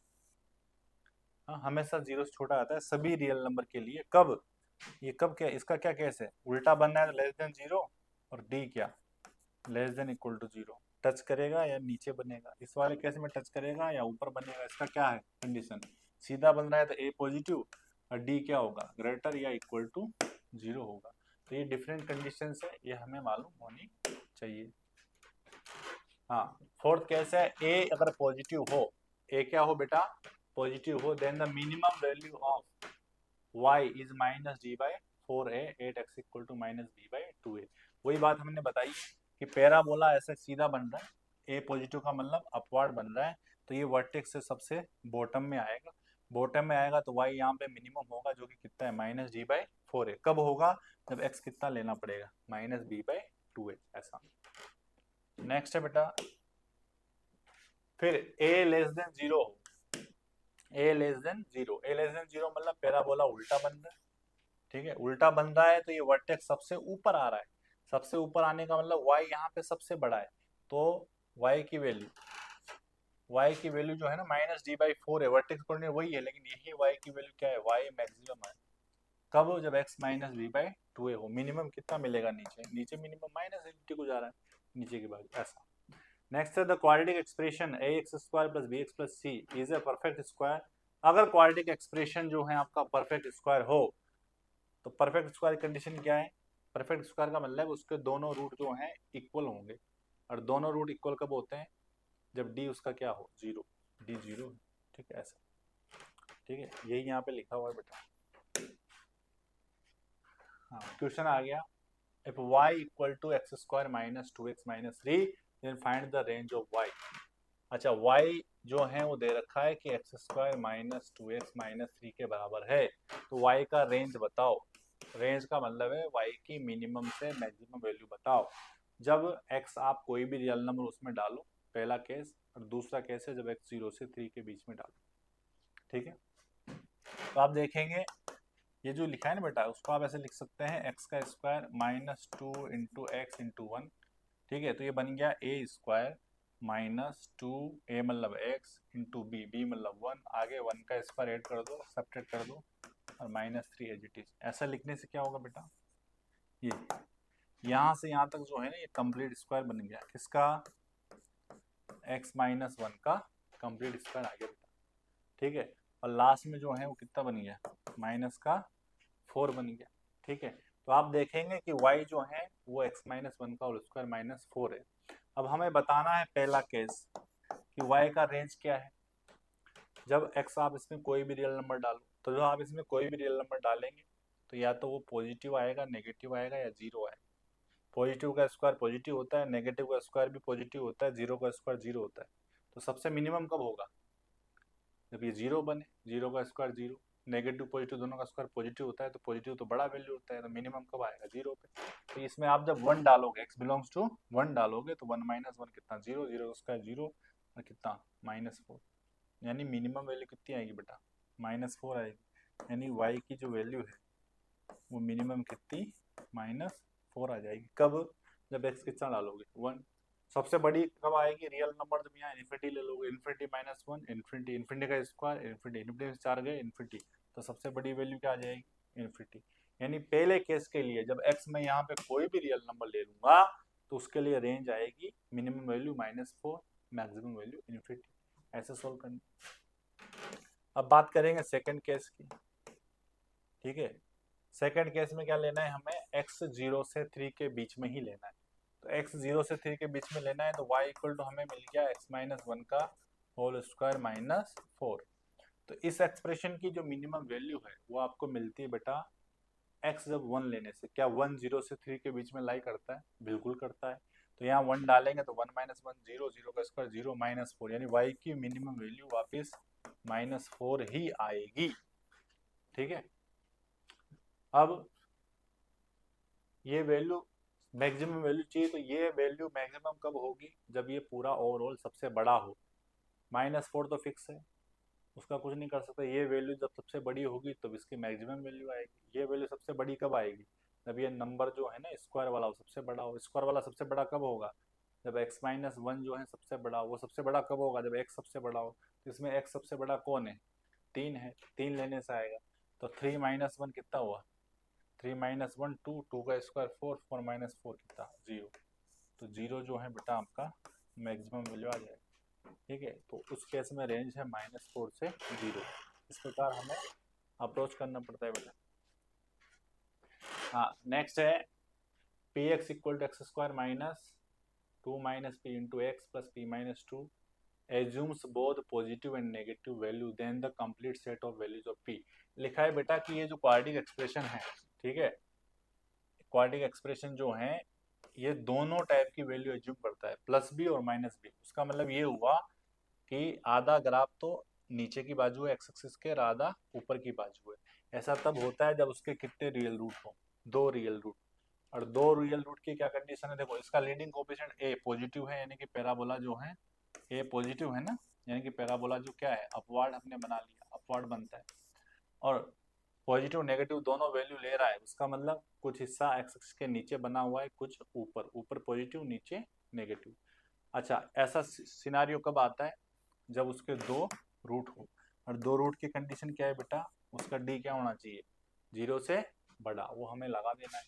Speaker 1: हाँ, हमेशा जीरो से छोटा आता है सभी रियल नंबर के लिए। कब, ये कब, क्या इसका क्या केस है, उल्टा बनना है तो लेस देन जीरो और डी क्या less than equal to zero. Touch करेगा या नीचे बनेगा, इस वाले केस में टच करेगा या ऊपर बनेगा, इसका क्या है कंडीशन, सीधा बन रहा है तो ए पॉजिटिव और डी क्या होगा, ग्रेटर या इक्वल टू जीरो होगा। तो ये डिफरेंट कंडीशन है, ये हमें मालूम होनी चाहिए। हाँ, फोर्थ केस है ए अगर पॉजिटिव हो, ए क्या हो बेटा, पॉजिटिव हो, then the minimum value of y is minus d by 4a 8x equal to minus b by 2a। वही बात हमने बताई कि पैराबोला ऐसे सीधा बन रहा है, a पॉजिटिव का मतलब अपवर्ड बन रहा है, तो ये वर्टेक्स से सबसे बॉटम में आएगा, बॉटम में आएगा तो y यहाँ पे मिनिमम होगा जो कि कितना है माइनस डी बाई 4a। कब होगा, जब x कितना लेना पड़ेगा, माइनस बी बाई 2a ऐसा। नेक्स्ट है बेटा, फिर a लेस देन जीरो हो, a less than zero, a less than zero मतलब पैराबोला उल्टा बन रहा है। ठीक है, उल्टा बन रहा है तो ये वर्टेक्स सबसे ऊपर आ रहा है, सबसे ऊपर आने का मतलब y यहाँ पे सबसे बड़ा है, तो y की वैल्यू जो है ना माइनस डी बाई 4 है, वर्टेक्स कोऑर्डिनेट वही है, लेकिन यही y की वैल्यू क्या है, y मैक्सिमम है। कब, जब x माइनस बी बाई 2 हो। मिनिमम कितना मिलेगा नीचे, नीचे मिनिमम माइनस इंफिनिटी को जा रहा है नीचे की बाजू ऐसा। नेक्स्ट है the quadratic expression ax² plus bx plus c is a perfect square. अगर क्वाड्रेटिक एक्सप्रेशन जो है आपका परफेक्ट स्क्वायर हो, तो परफेक्ट स्क्वायर कंडीशन क्या है, परफेक्ट स्क्वायर का मतलब उसके दोनों रूट जो हैं इक्वल होंगे, और दोनों रूट इक्वल कब होते हैं, जब डी उसका क्या हो, जीरो, डी जीरो। ठीक है ऐसा, ठीक है यही यहाँ पे लिखा हुआ है बेटा। हाँ, क्वेश्चन आ गया, if y equal to x² minus 2x minus 3 then find the range of y। अच्छा, y जो है वो दे रखा है कि x² माइनस 2x माइनस 3 के बराबर है, तो y का रेंज बताओ। रेंज का मतलब है y की मिनिमम से मैक्सिमम वैल्यू बताओ। जब x आप कोई भी रियल नंबर उसमें डालो, पहला केस, और दूसरा केस है जब x 0 से 3 के बीच में डालो। ठीक है, तो आप देखेंगे ये जो लिखा है ना बेटा, उसको आप ऐसे लिख सकते हैं x का square minus 2 into x into 1। ठीक है, तो ये बन गया a स्क्वायर माइनस टू ए मतलब एक्स इंटू बी, बी मतलब 1, आगे 1 का स्क्वायर ऐड कर दो, सब्ट्रैक्ट कर दो, और माइनस 3 एज इट इज। ऐसा लिखने से क्या होगा बेटा, ये यहाँ से यहाँ तक जो है ना ये कंप्लीट स्क्वायर बन गया, किसका, x माइनस 1 का कंप्लीट स्क्वायर आ गया बेटा, ठीक है। और लास्ट में जो है वो कितना बन गया, माइनस का 4 बन गया, ठीक है। तो आप देखेंगे कि y जो है वो x माइनस 1 का होल स्क्वायर माइनस 4 है। अब हमें बताना है पहला केस कि y का रेंज क्या है। जब x आप इसमें कोई भी रियल नंबर डालो, तो जो आप इसमें कोई भी रियल नंबर डालेंगे तो या तो वो पॉजिटिव आएगा, नेगेटिव आएगा, या जीरो आएगा। पॉजिटिव का स्क्वायर पॉजिटिव होता है, नेगेटिव का स्क्वायर भी पॉजिटिव होता है, जीरो का स्क्वायर जीरो होता है। तो सबसे मिनिमम कब होगा, जब ये जीरो बने, जीरो का स्क्वायर जीरो, नेगेटिव पॉजिटिव दोनों का स्क्वायर पॉजिटिव होता है, तो पॉजिटिव तो बड़ा वैल्यू होता है, तो मिनिमम कब आएगा, जीरो पे। तो इसमें आप जब 1 डालोगे, x बिलोंग्स टू 1 डालोगे, तो 1 माइनस 1 कितना, जीरो, जीरो का स्क्वायर जीरो, और कितना माइनस 4, यानी मिनिमम वैल्यू कितनी आएगी बेटा, माइनस 4 आएगी। यानी y की जो वैल्यू है वो मिनिमम कितनी, माइनस 4 आ जाएगी। कब, जब x कितना डालोगे, 1। सबसे बड़ी कब आएगी, रियल नंबर जब यहाँ इन्फिनिटी ले लोगे, इन्फिनिटी माइनस 1, इन्फिनिटी, इन्फिनिटी का स्क्वायर इन्फिनिटी, इन्फिनिटी से 4 गए इन्फिनिटी, तो सबसे बड़ी वैल्यू क्या आ जाएगी, इन्फिनिटी। यानी पहले केस के लिए जब x में यहाँ पे कोई भी रियल नंबर ले लूंगा तो उसके लिए रेंज आएगी minimum value -4, maximum value infinity. ऐसे सोल्व करनी। अब बात करेंगे सेकंड केस की, ठीक है। सेकंड केस में क्या लेना है हमें, x 0 से 3 के बीच में ही लेना है। तो x 0 से 3 के बीच में लेना है, तो y इक्वल टू हमें मिल गया x माइनस 1 का होल स्क्वायर माइनस 4। तो इस एक्सप्रेशन की जो मिनिमम वैल्यू है वो आपको मिलती है बेटा x जब 1 लेने से। क्या 1 0 से 3 के बीच में लाई करता है, बिल्कुल करता है। तो यहाँ 1 डालेंगे तो 1 माइनस 1 जीरो, जीरो का स्क्वायर जीरो, माइनस 4, यानी y की मिनिमम वैल्यू वापस -4 ही आएगी, ठीक है। अब ये वैल्यू मैक्सिमम वैल्यू चाहिए, तो ये वैल्यू मैक्सिमम कब होगी, जब ये पूरा ओवरऑल सबसे बड़ा हो। -4 तो फिक्स है, उसका कुछ नहीं कर सकते। ये वैल्यू जब सबसे बड़ी होगी तब इसकी मैक्सिमम वैल्यू आएगी। ये वैल्यू सबसे बड़ी कब आएगी, जब ये नंबर जो है ना स्क्वायर वाला वो सबसे बड़ा हो। स्क्वायर वाला सबसे बड़ा कब होगा, जब x माइनस 1 जो है सबसे बड़ा हो। वो सबसे बड़ा कब होगा, जब x सबसे बड़ा हो। तो इसमें x सबसे बड़ा कौन है, 3 है, 3 लेने से आएगा। तो 3 माइनस 1 कितना हुआ, 3 माइनस 1 2, 2 का स्क्वायर 4, 4 माइनस 4 कितना, 0। तो 0 जो है बेटा आपका मैक्सिमम वैल्यू आ जाएगा, ठीक है। तो उस केस में रेंज है -4 से 0। इस प्रकार हमें अप्रोच करना पड़ता है बेटा। हाँ, नेक्स्ट है p x equal to x square minus 2 minus p into x plus p minus 2 assumes both positive and negative value then the complete set of values of p. लिखा है बेटा कि ये जो क्वाड्रेटिक एक्सप्रेशन है, ठीक है, क्वाड्रेटिक एक्सप्रेशन जो है ये दोनों टाइप की वैल्यू एज्यूम करता है, प्लस बी और माइनस बी। उसका मतलब ये हुआ कि आधा ग्राफ तो नीचे की बाजू है एक्स एक्सिस के और आधा ऊपर की बाजू है। ऐसा तब होता है जब उसके कितने रियल रूट हो, 2 रियल रूट। और 2 रियल रूट की क्या कंडीशन है, देखो इसका लीडिंग कोएफिशिएंट ए पॉजिटिव है, यानी कि पैराबोला जो है ए पॉजिटिव है ना, यानी कि पैराबोला जो क्या है अपवार्ड हमने बना लिया, अपवार्ड बनता है। और पॉजिटिव नेगेटिव दोनों वैल्यू ले रहा है, उसका मतलब कुछ हिस्सा एक्स एक्सिस के नीचे बना हुआ है, कुछ ऊपर, ऊपर पॉजिटिव नीचे नेगेटिव। अच्छा, ऐसा सिनारियो कब आता है, जब उसके 2 रूट हो। और 2 रूट की कंडीशन क्या है बेटा, उसका डी क्या होना चाहिए, 0 से बड़ा, वो हमें लगा देना है।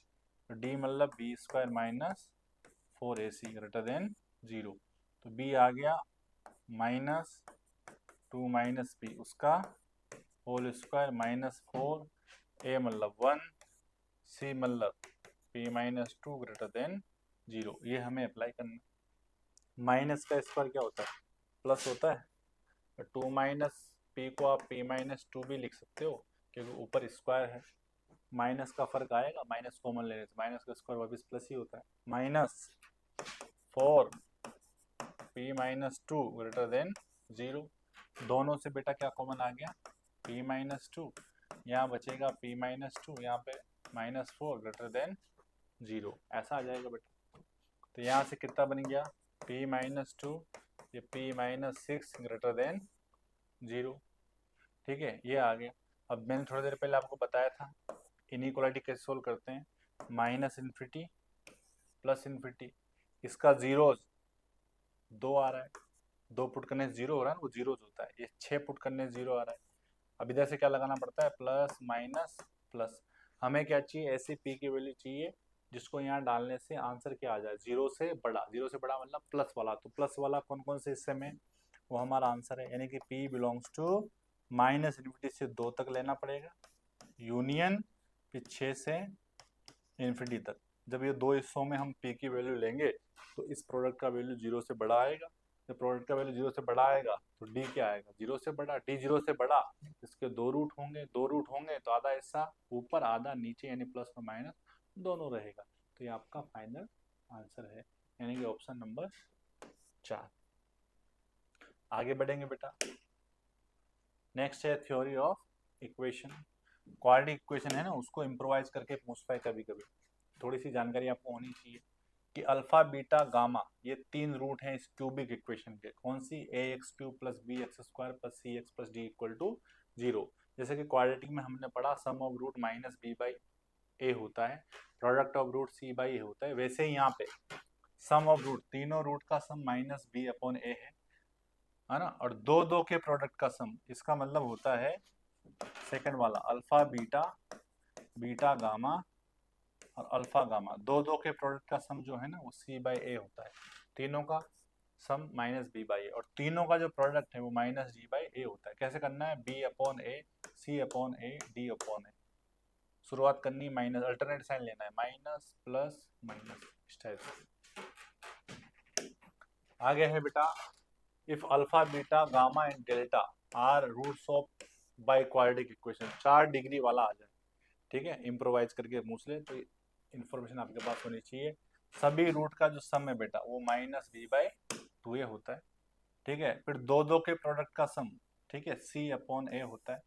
Speaker 1: तो डी मतलब b square minus 4ac greater than 0। तो बी आ गया -2 माइनस बी उसका होल स्क्वायर -4, ए मतलब 1, सी मतलब p माइनस 2 ग्रेटर देन 0। ये हमें अप्लाई करना। माइनस का स्क्वायर क्या होता है, प्लस होता है। 2 माइनस पी को आप p माइनस 2 भी लिख सकते हो, क्योंकि ऊपर स्क्वायर है। माइनस का फर्क आएगा, माइनस कॉमन लेने से, माइनस का स्क्वायर वापस प्लस ही होता है। -4 p माइनस 2 ग्रेटर देन 0। दोनों से बेटा क्या कॉमन आ गया, p माइनस 2, यहाँ बचेगा p माइनस 2, यहाँ पे -4 ग्रेटर देन 0, ऐसा आ जाएगा बेटा। तो यहाँ से कितना बन गया, p माइनस 2, ये p माइनस 6 ग्रेटर देन 0, ठीक है, ये आ गया। अब मैंने थोड़ी देर पहले आपको बताया था इनइक्वालिटी कैसे सोल्व करते हैं, माइनस इन्फिनिटी प्लस इन्फिनिटी, इसका जीरोस 2 आ रहा है, 2 पुट करने से 0 हो रहा है ना, वो 0 होता है। ये 6 पुट करने से 0 आ रहा है। अब इधर से क्या लगाना पड़ता है, प्लस माइनस प्लस। हमें क्या चाहिए, ऐसी पी की वैल्यू चाहिए जिसको यहाँ डालने से आंसर क्या आ जाए, 0 से बड़ा। 0 से बड़ा मतलब प्लस वाला। तो प्लस वाला कौन कौन से हिस्से में, वो हमारा आंसर है। यानी कि P belongs to minus infinity से 2 तक लेना पड़ेगा, यूनियन फिर 6 से इन्फिनिटी तक। जब ये दो हिस्सों में हम P की वैल्यू लेंगे तो इस प्रोडक्ट का वैल्यू 0 से बड़ा आएगा। जब प्रोडक्ट का वैल्यू 0 से बड़ा आएगा तो D क्या आएगा, 0 से बड़ा। D 0 से बड़ा, इसके 2 रूट होंगे, 2 रूट होंगे तो आधा हिस्सा ऊपर आधा नीचे, यानी प्लस और माइनस दोनों रहेगा। तो ये आपका फाइनल आंसर है, यानी कि ऑप्शन नंबर 4। आगे बढ़ेंगे बेटा। नेक्स्ट है theory of equation. Quadratic equation है ना, उसको इम्प्रोवाइज करके पूछता है कभी कभी। थोड़ी सी जानकारी आपको होनी चाहिए कि अल्फा बीटा गामा ये 3 रूट हैं इस क्यूबिक इक्वेशन के। कौन सी, a x cube plus b x square plus c x plus d equal to 0। जैसे कि क्वाड्रेटिक में हमने पढ़ा sum of root minus b by a होता है, product of root c by a होता है। वैसे ही यहाँ पे सम ऑफ रूट, तीनों रूट का sum minus b upon a है ना, और दो दो के प्रोडक्ट का सम, इसका मतलब होता है सेकंड वाला अल्फा बीटा, बीटा गामा और अल्फा गामा, दो दो के प्रोडक्ट का सम जो है ना वो सी बाई ए होता है। तीनों का सम माइनस बी बाई ए, और तीनों का जो प्रोडक्ट है वो माइनस डी बाई ए होता है। कैसे करना है, b upon a, c upon a, d upon a. शुरुआत करनी माइनस, अल्टरनेट साइन लेना है, माइनस प्लस माइनस इस टाइप से। आगे है बेटा, if alpha beta gamma and delta are roots of biquadratic equation, 4 degree वाला आ जाए, ठीक है, इम्प्रोवाइज करके पूछ ले तो इन्फॉर्मेशन आपके पास होनी चाहिए। सभी रूट का जो सम है बेटा वो माइनस बी बाई 2a होता है, ठीक है। फिर दो दो के प्रोडक्ट का सम, ठीक है, c अपॉन ए होता है।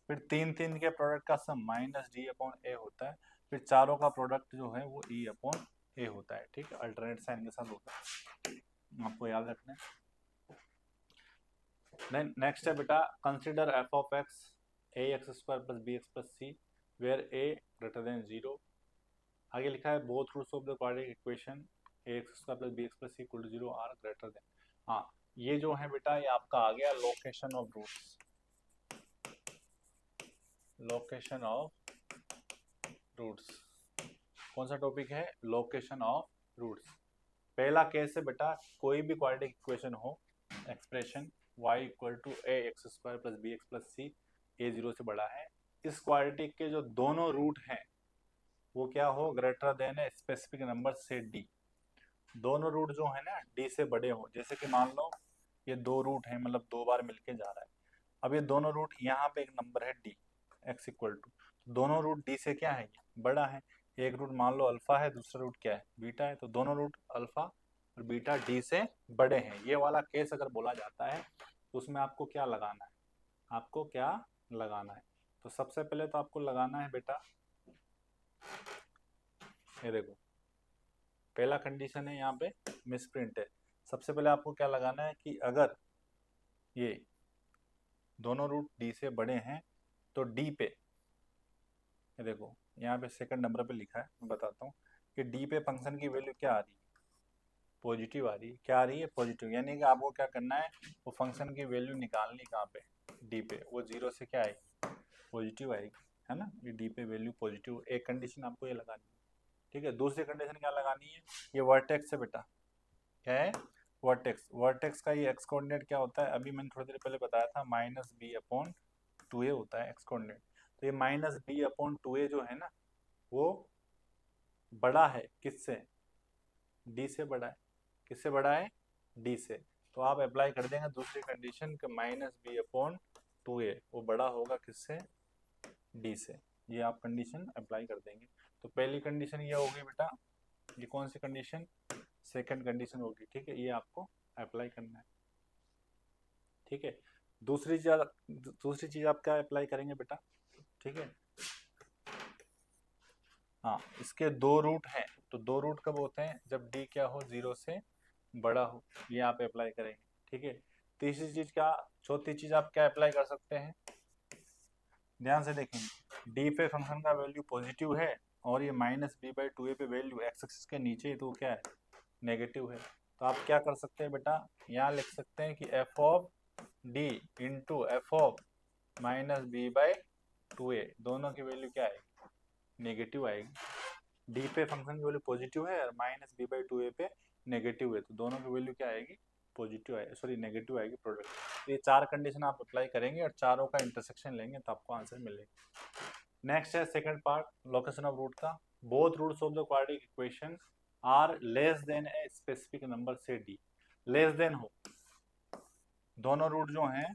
Speaker 1: फिर तीन तीन के प्रोडक्ट का सम माइनस डी अपॉन ए होता है। फिर चारों का प्रोडक्ट जो है वो e अपॉन ए होता है, ठीक है, अल्टरनेट साइन के साथ होता है, आपको याद रखना है। देन नेक्स्ट है बेटा, consider f of x a x square plus b x plus c where a greater than 0। आगे लिखा है both roots of the quadratic equation a x square plus b x plus c equal to 0 are greater than. हाँ, ये जो है बेटा ये आपका आ गया location of roots, location of roots. कौन सा टॉपिक है, लोकेशन ऑफ रूट्स। पहला केस है बेटा, कोई भी क्वाड्रेटिक इक्वेशन हो, expression y equal to a x square plus b x plus c, a 0 से बड़ा है। इस क्वाड्रेटिक के जो दोनों रूट हैं वो क्या हो, greater than a specific number से d। दोनों रूट जो है ना d से बड़े हो। जैसे कि मान लो ये 2 रूट है, मतलब 2 बार मिलके जा रहा है। अब ये दोनों रूट, यहाँ पे एक नंबर है d x इक्वल टू, दोनों रूट d से क्या है, ये बड़ा है। एक रूट मान लो अल्फा है, दूसरा रूट क्या है, बीटा है, तो दोनों रूट अल्फा और बीटा d से बड़े हैं। ये वाला केस अगर बोला जाता है तो उसमें आपको क्या लगाना है, आपको क्या लगाना है। तो सबसे पहले तो आपको लगाना है बेटा, ये देखो पहला कंडीशन है यहाँ पे मिसप्रिंट है। सबसे पहले आपको क्या लगाना है कि अगर ये दोनों रूट d से बड़े हैं तो d पे, ये देखो यहाँ पे सेकंड नंबर पे लिखा है, मैं बताता हूँ कि d पे फंक्शन की वैल्यू क्या आ रही है, पॉजिटिव आ रही है। क्या आ रही है, पॉजिटिव। यानी कि आपको क्या करना है, वो फंक्शन की वैल्यू निकालनी कहाँ पे, d पे। वो 0 से क्या आएगी, पॉजिटिव आएगी, है ना। ये d पे वैल्यू पॉजिटिव, एक कंडीशन आपको ये लगानी है, ठीक है। दूसरी कंडीशन क्या लगानी है, ये वर्टेक्स है बेटा, क्या है, वर्टेक्स। वर्टेक्स का ये एक्स कोऑर्डिनेट क्या होता है, अभी मैंने थोड़ी देर पहले बताया था, माइनस बी अपॉन 2a होता है एक्स कोऑर्डिनेट। तो ये माइनस बी अपॉन 2a जो है ना वो बड़ा है किससे, d से बड़ा है। किससे बड़ा है, d से। तो आप अप्लाई कर देंगे दूसरी कंडीशन कि माइनस बी अपॉन 2a वो बड़ा होगा किससे, d से। ये आप कंडीशन अप्लाई कर देंगे। तो पहली कंडीशन ये होगी बेटा, ये कौन सी कंडीशन, सेकंड कंडीशन होगी, ठीक है। ये आपको अप्लाई करना है, ठीक है। दूसरी चीज आप क्या अप्लाई करेंगे बेटा, ठीक है। हाँ, इसके 2 रूट हैं, तो 2 रूट कब होते हैं, जब d क्या हो, 0 से बड़ा हो। ये आप अप्लाई करेंगे, ठीक है। तीसरी चीज क्या, चौथी चीज आप क्या अप्लाई कर सकते हैं, ध्यान से देखेंगे। d पे फंक्शन का वैल्यू पॉजिटिव है और ये माइनस बी बाई 2a पे वैल्यू एक्स एक्सिस के नीचे, तो क्या है, नेगेटिव है। तो आप क्या कर सकते हैं बेटा, यहाँ लिख सकते हैं कि f of d into f of minus b by 2a, दोनों की वैल्यू क्या आएगी, नेगेटिव आएगी। डी पे फंक्शन की वैल्यू पॉजिटिव है और माइनस बी बाई 2a पे नेगेटिव है, तो दोनों की वैल्यू क्या आएगी, पॉजिटिव आएगी, सॉरी नेगेटिव आएगी प्रोडक्ट। तो ये 4 कंडीशन आप अप्लाई करेंगे और चारों का इंटरसेक्शन लेंगे तो आपको आंसर मिलेगा। नेक्स्ट है second part, location of root का। Both roots of the quadratic equation are less than a specific number से डी। लेस देन हो, दोनों रूट जो हैं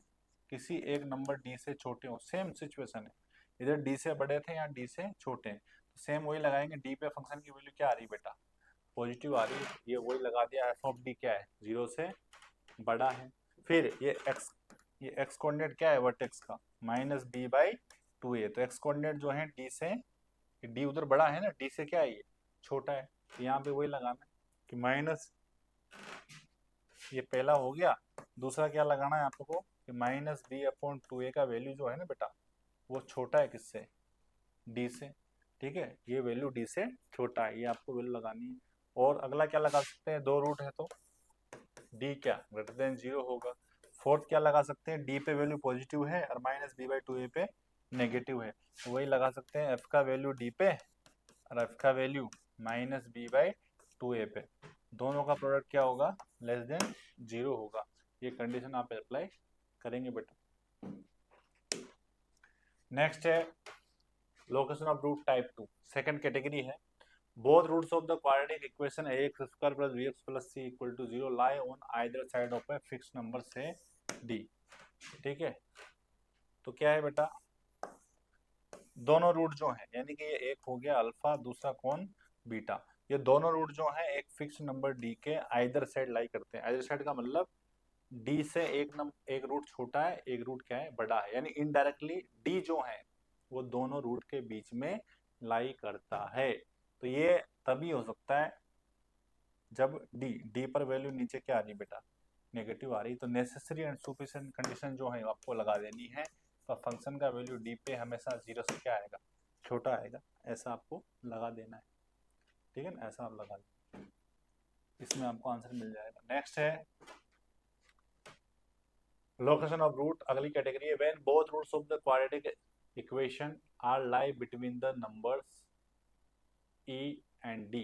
Speaker 1: किसी एक नंबर डी से छोटे हो, सेम सिचुएशन है, इधर डी से बड़े थे या डी से छोटे हैं, तो सेम वही लगाएंगे। डी पे फंक्शन की वैल्यू क्या आ रही है बेटा, पॉजिटिव आ रही है, ये वही लगा दिया। एफ ऑफ डी क्या है, 0 से बड़ा है। फिर ये एक्स कोऑर्डिनेट क्या है वर्टेक्स का, माइनस बी बाई 2a, तो एक्स कोऑर्डिनेट जो है डी से, डी उधर बड़ा है ना, डी से क्या है ये छोटा है, तो यहाँ पे वही लगाना है कि माइनस, ये पहला हो गया। दूसरा क्या लगाना है आपको कि माइनस बी अपॉन 2a का वैल्यू जो है ना बेटा, वो छोटा है किससे, डी से, ठीक है, ये वैल्यू डी से छोटा है, ये आपको वैल्यू लगानी है। और अगला क्या लगा सकते हैं, दो रूट है तो डी क्या ग्रेटर देन 0 होगा। फोर्थ क्या लगा सकते हैं, डी पे वैल्यू पॉजिटिव है और माइनस बी बाई 2a पे नेगेटिव है, तो वही लगा सकते हैं एफ का वैल्यू डी पे और एफ का value minus b by 2a पे, दोनों का प्रोडक्ट क्या होगा, लेस देन 0 होगा। ये कंडीशन आप अप्लाई करेंगे बेटा। नेक्स्ट है location of root type 2, second category है। Both roots of the quadratic equation ax square plus bx plus c equal to 0 lie on either side of a fix number से d, ठीक है। तो क्या है बेटा, दोनों रूट जो है, यानी कि ये एक हो गया अल्फा, दूसरा कौन, बीटा, ये दोनों रूट जो है एक फिक्स नंबर डी के आइदर साइड लाई करते हैं। आइदर साइड का मतलब डी से एक रूट छोटा है, एक रूट क्या है, बड़ा है, यानी इनडायरेक्टली डी जो है वो दोनों रूट के बीच में लाई करता है। तो ये तभी हो सकता है जब डी पर वैल्यू नीचे क्या आ रही बेटा, नेगेटिव आ रही, तो नेसेसरी एंड सफिशिएंट कंडीशन जो है आपको लगा देनी है। तो फंक्शन का वैल्यू डी पे हमेशा 0 से क्या आएगा, छोटा आएगा, ऐसा आपको लगा देना है, ठीक है ना, ऐसा आप लगा दें, इसमें आपको आंसर मिल जाएगा। नेक्स्ट है लोकेशन ऑफ रूट, अगली कैटेगरी है when both roots of the quadratic equation are lie between the numbers e and d,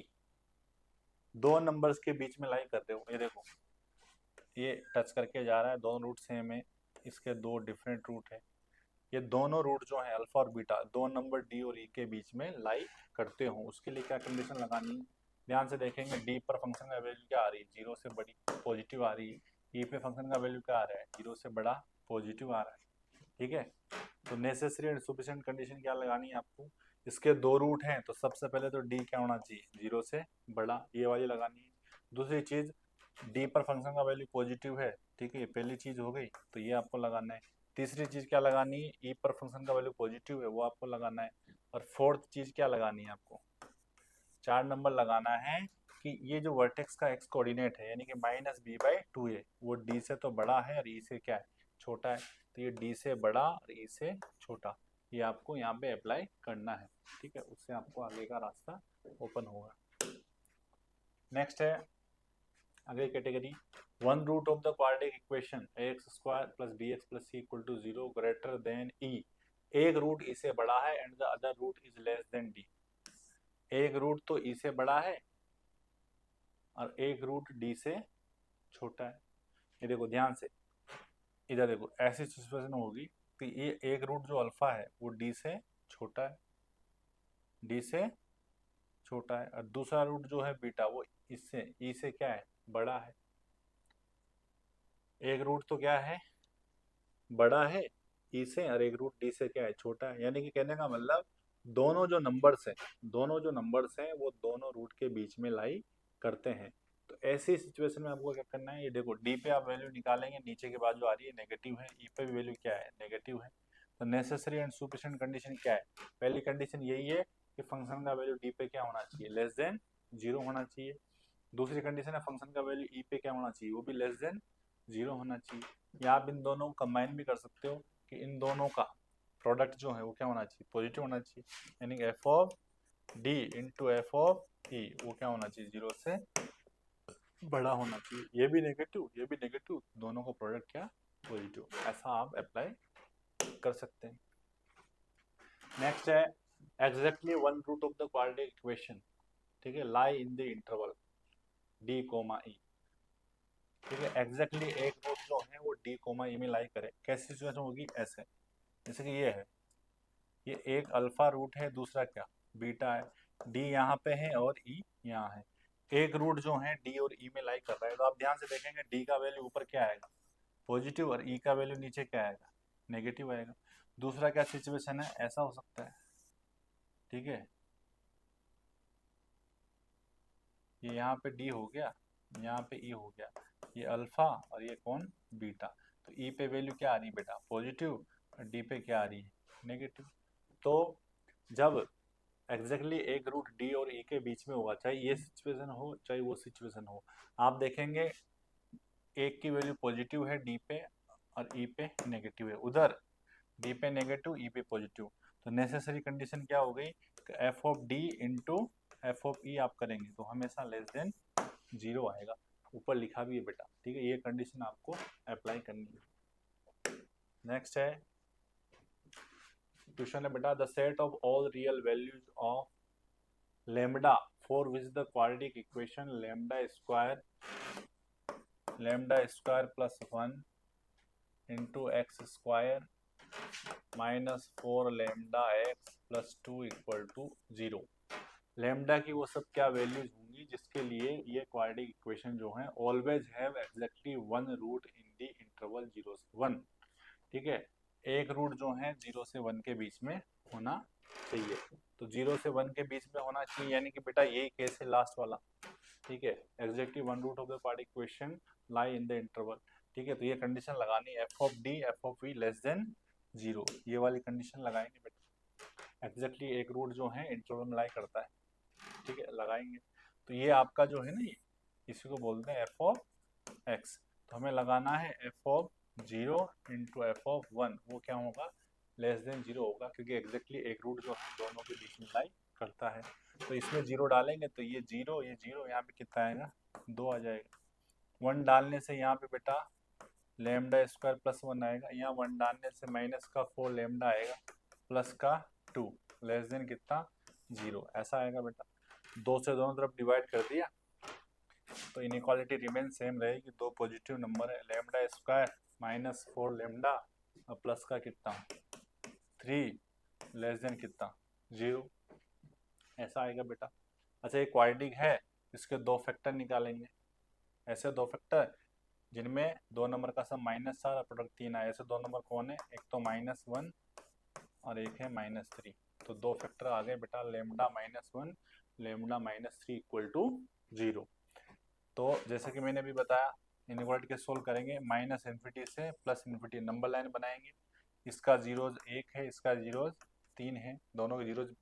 Speaker 1: दो नंबर्स के बीच में लाई करते हो, ये देखो ये टच करके जा रहा है, दोनों रूट सेम है, इसके दो डिफरेंट रूट है, ये दोनों रूट जो है अल्फा और बीटा, दो नंबर डी और ई के बीच में लाई करते हो, उसके लिए क्या कंडीशन लगानी है, ध्यान से देखेंगे। डी पर फंक्शन का वैल्यू क्या आ रही है, 0 से बड़ी पॉजिटिव आ रही है, ई पे फंक्शन का वैल्यू क्या आ रहा है, 0 से बड़ा पॉजिटिव आ रहा है, ठीक है। तो नेसेसरी एंड सफिशिएंट कंडीशन क्या लगानी है आपको, इसके दो रूट हैं तो सबसे पहले तो डी क्या होना चाहिए, 0 से बड़ा, ये वाली लगानी है। दूसरी चीज, डी पर फंक्शन का वैल्यू पॉजिटिव है, ठीक है, ये पहली चीज हो गई, तो ये आपको लगाना है। तीसरी चीज क्या लगानी है, ई पर फंक्शन का वैल्यू पॉजिटिव है, वो आपको लगाना है। और फोर्थ चीज क्या लगानी है आपको, 4 नंबर लगाना है कि ये जो वर्टेक्स का एक्स कोऑर्डिनेट है, यानी कि माइनस बी बाई 2a, वो डी से तो बड़ा है और ई से क्या है, छोटा है, तो ये डी से बड़ा और ई से छोटा, ये आपको यहाँ पे अप्लाई करना है, ठीक है, उससे आपको आगे का रास्ता ओपन होगा। नेक्स्ट है अगली category, one root of the quadratic equation ax square plus bx plus c equal to 0 greater than e, एक रूट ई से बड़ा है and the other root is less than d, एक रूट तो e से बड़ा है और एक रूट डी से छोटा है। ये देखो ध्यान से, इधर देखो ऐसी सिचुएशन होगी कि ये एक रूट जो अल्फा है वो डी से छोटा है, डी से छोटा है, और दूसरा रूट जो है बीटा वो इससे ई से क्या है, बड़ा है। एक रूट तो क्या है, बड़ा है ई से, और एक रूट डी से क्या है, छोटा है, यानी कि कहने का मतलब दोनों जो नंबर्स हैं, दोनों जो नंबर्स हैं वो दोनों रूट के बीच में लाई करते हैं। तो ऐसी सिचुएशन में आपको क्या करना है, ये देखो डी पे आप वैल्यू निकालेंगे, नीचे के बाद जो आ रही है नेगेटिव है, ई पे भी वैल्यू क्या है, नेगेटिव है। तो नेसेसरी एंड सफिशिएंट कंडीशन क्या है, पहली कंडीशन यही है कि फंक्शन का वैल्यू डी पे क्या होना चाहिए, लेस देन 0 होना चाहिए। दूसरी कंडीशन है फंक्शन का वैल्यू ई पे क्या होना चाहिए, वो भी लेस देन 0 होना चाहिए। या आप इन दोनों को कंबाइन भी कर सकते हो कि इन दोनों का प्रोडक्ट जो है वो क्या होना चाहिए, पॉजिटिव होना चाहिए, यानी f of d into f of e वो क्या होना चाहिए, 0 से बड़ा होना चाहिए, ये भी नेगेटिव ये भी नेगेटिव, दोनों का प्रोडक्ट क्या पॉजिटिव, ऐसा आप अप्लाई कर सकते हैं। नेक्स्ट है exactly one root of the quadratic equation, ठीक है, lie in the interval d comma e, ठीक है, एग्जैक्टली एक रूट जो है वो डी कोमा ई में लाई करे। कैसी सिचुएशन होगी, ऐसे जैसे कि ये है, ये एक अल्फा रूट है, दूसरा क्या बीटा है, डी यहाँ पे है और ई यहाँ है, एक रूट जो है डी और ई में लाई कर रहा है, तो आप ध्यान से देखेंगे डी का वैल्यू ऊपर क्या आएगा पॉजिटिव और ई का वैल्यू नीचे क्या आएगा नेगेटिव आएगा। दूसरा क्या सिचुएशन है, ऐसा हो सकता है, ठीक है, ये यहाँ पे डी हो गया, यहाँ पे ई हो गया, ये अल्फा और ये कौन बीटा, तो ई पे वैल्यू क्या आ रही है बेटा पॉजिटिव और डी पे क्या आ रही है नेगेटिव। तो जब एग्जैक्टली एक रूट डी और ई के बीच में होगा, चाहे ये सिचुएशन हो चाहे वो सिचुएशन हो, आप देखेंगे एक की वैल्यू पॉजिटिव है डी पे और ई पे नेगेटिव है, उधर डी पे नेगेटिव ई पे पॉजिटिव, तो नेसेसरी कंडीशन क्या हो गई, f of d into f of e आप करेंगे तो हमेशा लेस देन जीरो आएगा, ऊपर लिखा भी है बेटा, ठीक है, ये कंडीशन आपको अप्लाई करनी है। नेक्स्ट है क्वेश्चन है बेटा, the set of all real values of lambda for which the quadratic equation lambda square plus 1 into x square minus 4 lambda x plus 2 equal to 0, lambda की वो सब क्या वैल्यूज होंगी जिसके लिए ये क्वाड्रेटिक इक्वेशन जो है always have exactly one root in the interval 0 से 1, ठीक है, एक रूट जो है 0 से 1 के बीच में होना चाहिए, तो 0 से 1 के बीच में होना चाहिए, यानी कि बेटा यही केस है लास्ट वाला, ठीक है, exactly one root of the quadratic equation lie in the interval, ठीक है, तो ये कंडीशन लगानी है F of D F of V less than 0, ये वाली कंडीशन लगाएंगे बेटा, एग्जैक्टली एक रूट जो है इंटरवल में लाई करता है, ठीक है, लगाएंगे, तो ये आपका जो है ना, ये इसी को बोलते हैं एफ ऑफ एक्स, तो हमें लगाना है F of 0 into f of 1, वो क्या होगा लेस देन 0 होगा, क्योंकि एग्जैक्टली एक रूट जो है दोनों के बीच में लाई करता है, तो इसमें 0 डालेंगे तो ये 0 यहाँ पे कितना आएगा 2 आ जाएगा, 1 डालने से यहाँ पे बेटा लेमडा स्क्वायर प्लस 1 आएगा, यहाँ 1 डालने से माइनस का 4 लेमडा आएगा प्लस का 2 लेस देन कितना 0, ऐसा आएगा बेटा, 2 से दोनों तरफ डिवाइड कर दिया तो इनइक्वालिटी रिमेन सेम रहेगी, दो पॉजिटिव नंबर है, लेमडा स्क्वायर माइनस 4 लेमडा और प्लस का कितना 3 लेस देन कितना 0, ऐसा आएगा बेटा। अच्छा ये क्वाड्रेटिक है, इसके दो फैक्टर निकालेंगे, ऐसे दो फैक्टर जिनमें दो नंबर का सम -4 और प्रोडक्ट 3 आए, ऐसे दो नंबर कौन है, एक तो -1 और एक है -3, तो दो फैक्टर आ गए बेटा, लेमडा -1 लेमडा -3 इक्वल टू 0। तो जैसे कि मैंने अभी बताया इनइक्वालिटी के सोल्व करेंगे, माइनस इन्फिनिटी से प्लस इन्फिनिटी नंबर लाइन बनाएंगे, इसका जीरोज 1 है इसका जीरोज 3 है, दोनों के जीरोज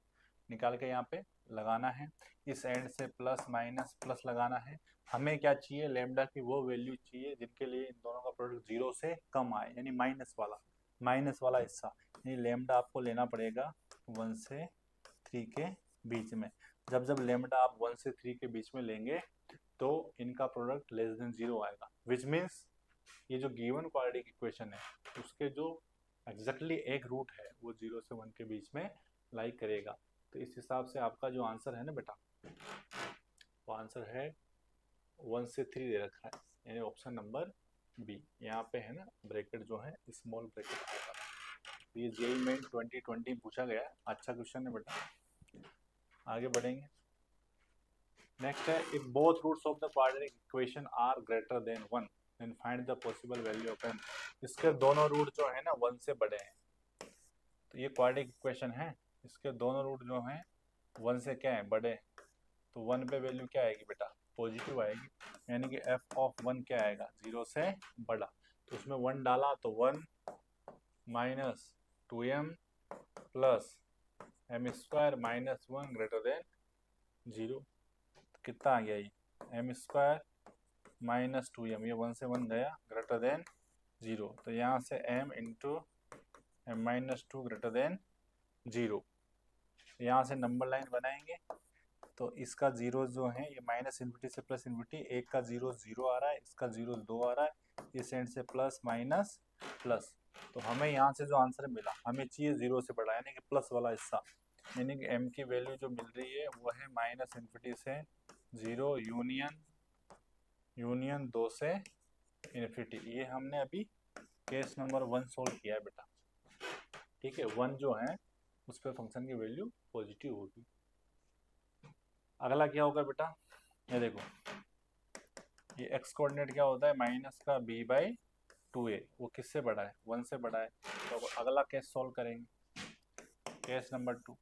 Speaker 1: निकाल के यहाँ पे लगाना है, इस एंड से प्लस माइनस प्लस लगाना है, हमें क्या चाहिए लेमडा की वो वैल्यू चाहिए जिनके लिए इन दोनों का प्रोडक्ट 0 से कम आए, यानी माइनस वाला हिस्सा, यानी लेमडा आपको लेना पड़ेगा 1 से 3 के बीच में, जब लेमडा आप 1 से 3 के बीच में लेंगे तो इनका प्रोडक्ट लेस देन 0 आएगा, विच मीन्स ये जो गिवन क्वाड्रेटिक इक्वेशन है उसके जो एग्जैक्टली एक रूट है वो 0 से 1 के बीच में लाई करेगा, तो इस हिसाब से आपका जो आंसर है ना बेटा वो आंसर है 1 से 3 दे रखा है, यानी ऑप्शन नंबर बी, यहाँ पे है ना ब्रैकेट जो है स्मॉल ब्रैकेट होगा, तो ये जेईई मेन 2020 पूछा गया है, अच्छा क्वेश्चन है बेटा। आगे बढ़ेंगे, नेक्स्ट है if both roots of the quadratic equation are greater than 1 then find the possible value of n, इसके दोनों रूट जो है ना 1 से बड़े हैं, तो ये क्वाड्रेटिक इक्वेशन है, इसके दोनों रूट जो हैं 1 से क्या है बड़े, तो 1 पे वैल्यू क्या आएगी बेटा पॉजिटिव आएगी, यानी कि f ऑफ 1 क्या आएगा 0 से बड़ा, तो उसमें 1 डाला तो 1 minus 2m plus m square minus 1 greater than 0, कितना आ गया ये m स्क्वायर माइनस 2m, ये 1 से 1 गया ग्रेटर देन 0, तो यहाँ से m into M minus 2 greater than 0, यहाँ से नंबर लाइन बनाएंगे, तो इसका जीरो जो है ये माइनस इन्फिनिटी से प्लस इन्फिनिटी, एक का जीरो जीरो आ रहा है, इसका जीरो दो आ रहा है, इस एंड से प्लस माइनस प्लस। तो हमें यहाँ से जो आंसर मिला, हमें चाहिए जीरो से बड़ा यानी कि प्लस वाला हिस्सा, यानी कि m की वैल्यू जो मिल रही है वो है माइनस इन्फिनिटी से जीरो यूनियन दो से इन्फिनिटी। ये हमने अभी केस नंबर 1 सोल्व किया है बेटा। ठीक है, 1 जो है उस पर फंक्शन की वैल्यू पॉजिटिव होगी। अगला क्या होगा बेटा, ये देखो, ये एक्स कोऑर्डिनेट क्या होता है, माइनस का b बाई 2a, वो किससे बड़ा है, 1 से बड़ा है। तो अगला केस सॉल्व करेंगे, case number 2,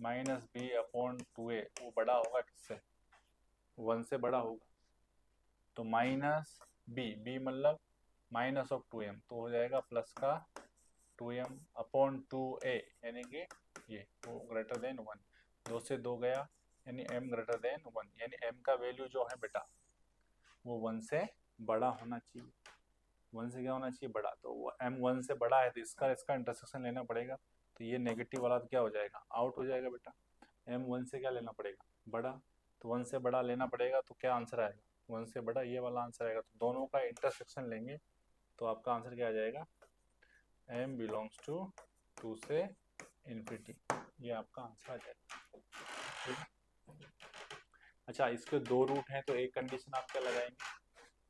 Speaker 1: minus b upon 2a, वो बड़ा होगा किससे, 1 से बड़ा होगा। तो माइनस b मतलब माइनस ऑफ 2m, तो हो जाएगा प्लस का 2m अपॉन 2a, यानी कि ये वो ग्रेटर देन 1, 2 से 2 गया यानी m ग्रेटर देन 1, यानी m का वैल्यू जो है बेटा वो 1 से बड़ा होना चाहिए। 1 से क्या होना चाहिए, बड़ा। तो वो m 1 से बड़ा है तो इसका इंटरसेक्शन लेना पड़ेगा। तो ये नेगेटिव वाला तो क्या हो जाएगा, आउट हो जाएगा बेटा। m 1 से क्या लेना पड़ेगा, बड़ा। तो 1 से बड़ा लेना पड़ेगा तो क्या आंसर आएगा, 1 से बड़ा ये वाला आंसर आएगा। तो दोनों का इंटरसेक्शन लेंगे तो आपका आंसर क्या आ जाएगा, m बिलोंग्स टू 2 से इन्फिनिटी, ये आपका आंसर आ जाएगा। ठीक है। अच्छा, इसके दो रूट हैं तो एक कंडीशन आप क्या लगाएंगे,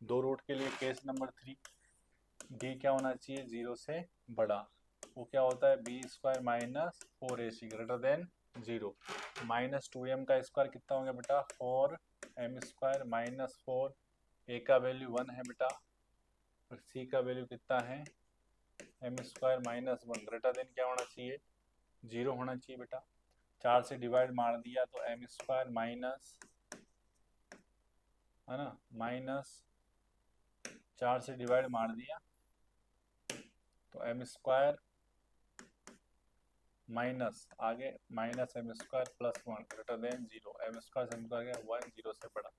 Speaker 1: दो रूट के लिए केस नंबर 3, डी क्या होना चाहिए, 0 से बड़ा। वो क्या होता है, B square minus 4ac greater than 0। Minus 2m का स्क्वायर कितना हो गया बेटा, 4m स्क्वायर माइनस 4, ए का वैल्यू 1 है बेटा, और सी का वैल्यू कितना है, m square minus 1 greater than क्या होना चाहिए, 0 होना चाहिए बेटा। 4 से डिवाइड मार दिया तो m स्क्वायर माइनस, है ना, माइनस 4 से डिवाइड मार दिया तो m स्क्वायर माइनस आगे minus m square plus 1 greater than 0, m square से निकल गया 1, 0 से बड़ा,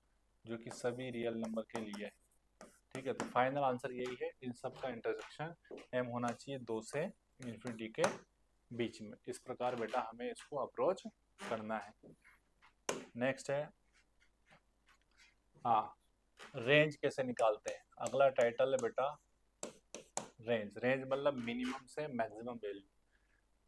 Speaker 1: जो कि सभी रियल नंबर के लिए है। ठीक है, तो फाइनल आंसर यही है, इन सब का इंटरसेक्शन m होना चाहिए 2 से इन्फिनिटी के बीच में। इस प्रकार बेटा हमें इसको अप्रोच करना है। नेक्स्ट है, हाँ, रेंज कैसे निकालते हैं। अगला टाइटल है बेटा रेंज मतलब मिनिमम से मैक्सिमम वैल्यू।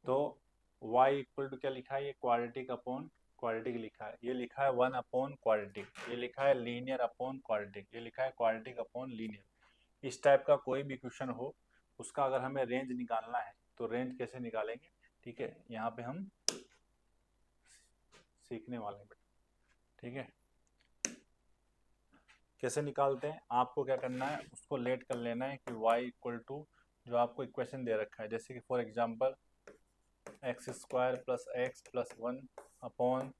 Speaker 1: तो y इक्वल टू क्या लिखा है, ये क्वाड्रेटिक अपॉन क्वाड्रेटिक लिखा है, ये लिखा है 1 अपॉन क्वाड्रेटिक, ये लिखा है लीनियर अपॉन क्वाड्रेटिक, ये लिखा है क्वाड्रेटिक अपॉन लीनियर। इस टाइप का कोई भी क्वेश्चन हो उसका अगर हमें रेंज निकालना है तो रेंज कैसे निकालेंगे, ठीक है, यहाँ पे हम सीखने वाले हैं बेटा। ठीक है, कैसे निकालते हैं, आपको क्या करना है, उसको लेट कर लेना है कि y इक्वल टू जो आपको इक्वेशन दे रखा है, जैसे कि for example x square plus x plus 1 upon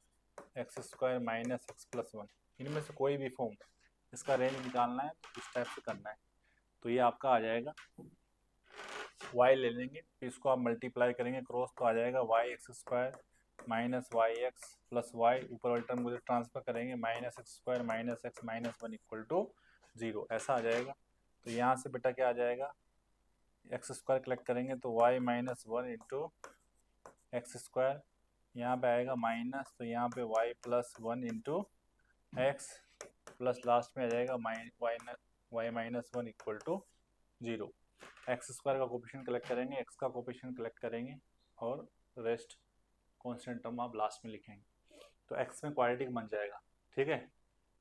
Speaker 1: x square minus x plus 1, इनमें से कोई भी फॉर्म इसका रेंज निकालना है तो इस टाइप से करना है। तो ये आपका आ जाएगा, y ले लेंगे फिर इसको आप मल्टीप्लाई करेंगे क्रॉस, तो आ जाएगा Y X square minus Y X plus Y, ऊपर वाले टर्म को ट्रांसफर करेंगे minus X square minus X minus 1 equal to 0, ऐसा आ जाएगा। तो यहाँ से बेटा क्या आ जाएगा, एक्स स्क्वायर कलेक्ट करेंगे तो Y minus 1 into x square, यहाँ पे आएगा माइनस, तो यहाँ पे Y plus 1 into x plus last में आ जाएगा Y minus 1 equal to 0। X square का कोफिशिएंट कलेक्ट करेंगे, एक्स का कोफिशिएंट कलेक्ट करेंगे और रेस्ट कांस्टेंट टर्म आप लास्ट में लिखेंगे, तो एक्स में क्वाड्रेटिक बन जाएगा। ठीक है,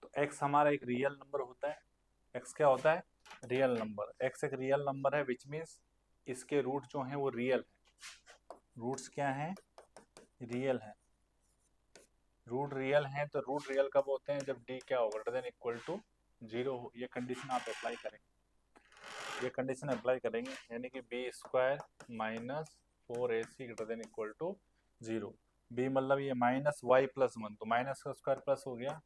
Speaker 1: तो एक्स हमारा एक रियल नंबर होता है, एक्स क्या होता है, रियल नंबर, एक्स एक रियल नंबर है, विच मीन्स इसके रूट जो हैं वो रियल है। रूट्स क्या हैं, रियल है। रूट रियल हैं तो रूट रियल कब होते हैं, जब डी क्या हो ग्रेटर देन इक्वल टू 0 हो। ये कंडीशन आप अप्लाई करेंगे, ये कंडीशन अप्लाई करेंगे, यानी कि B square minus 4ac greater than equal to 0। B मतलब ये माइनस वाई प्लस 1, तो माइनस का स्क्वायर प्लस हो गया,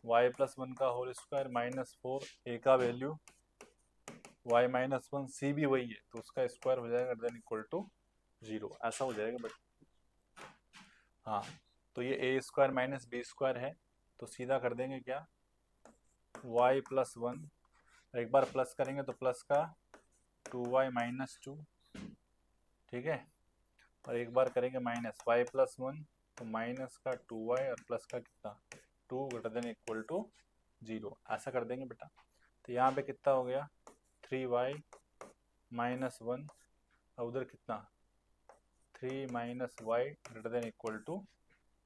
Speaker 1: वाई प्लस 1 का होल स्क्वायर माइनस 4, ए का वैल्यू वाई माइनस 1, सी भी वही है तो उसका स्क्वायर हो जाएगा ग्रेटर देन इक्वल टू 0, ऐसा हो जाएगा। बट हाँ, तो ये ए स्क्वायर माइनस बी स्क्वायर है तो सीधा कर देंगे क्या, वाई प्लस 1, एक बार प्लस करेंगे तो प्लस का 2y माइनस 2, ठीक है, और एक बार करेंगे माइनस वाई प्लस 1 तो माइनस का 2y और प्लस का कितना 2 ग्रेटर देन इक्वल टू 0, ऐसा कर देंगे बेटा। तो यहाँ पे कितना हो गया 3y माइनस 1 और उधर कितना 3 minus Y greater than equal to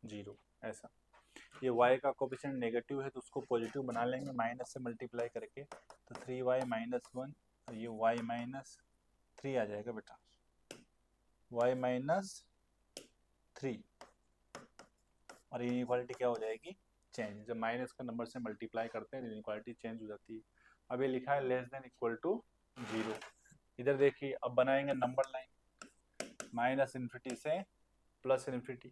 Speaker 1: 0, ऐसा। ये y का कोफिशिएंट नेगेटिव है तो उसको पॉजिटिव बना लेंगे माइनस से मल्टीप्लाई करके, तो 3y माइनस 1 और ये y माइनस 3 आ जाएगा बेटा, y माइनस 3, और ये इक्वालिटी क्या हो जाएगी चेंज। जब माइनस का नंबर से मल्टीप्लाई करते हैं इक्वालिटी चेंज हो जाती है। अब ये लिखा है लेस देन इक्वल टू 0। इधर देखिए अब बनाएंगे नंबर लाइन माइनस इन्फिनिटी से प्लस इन्फिनिटी।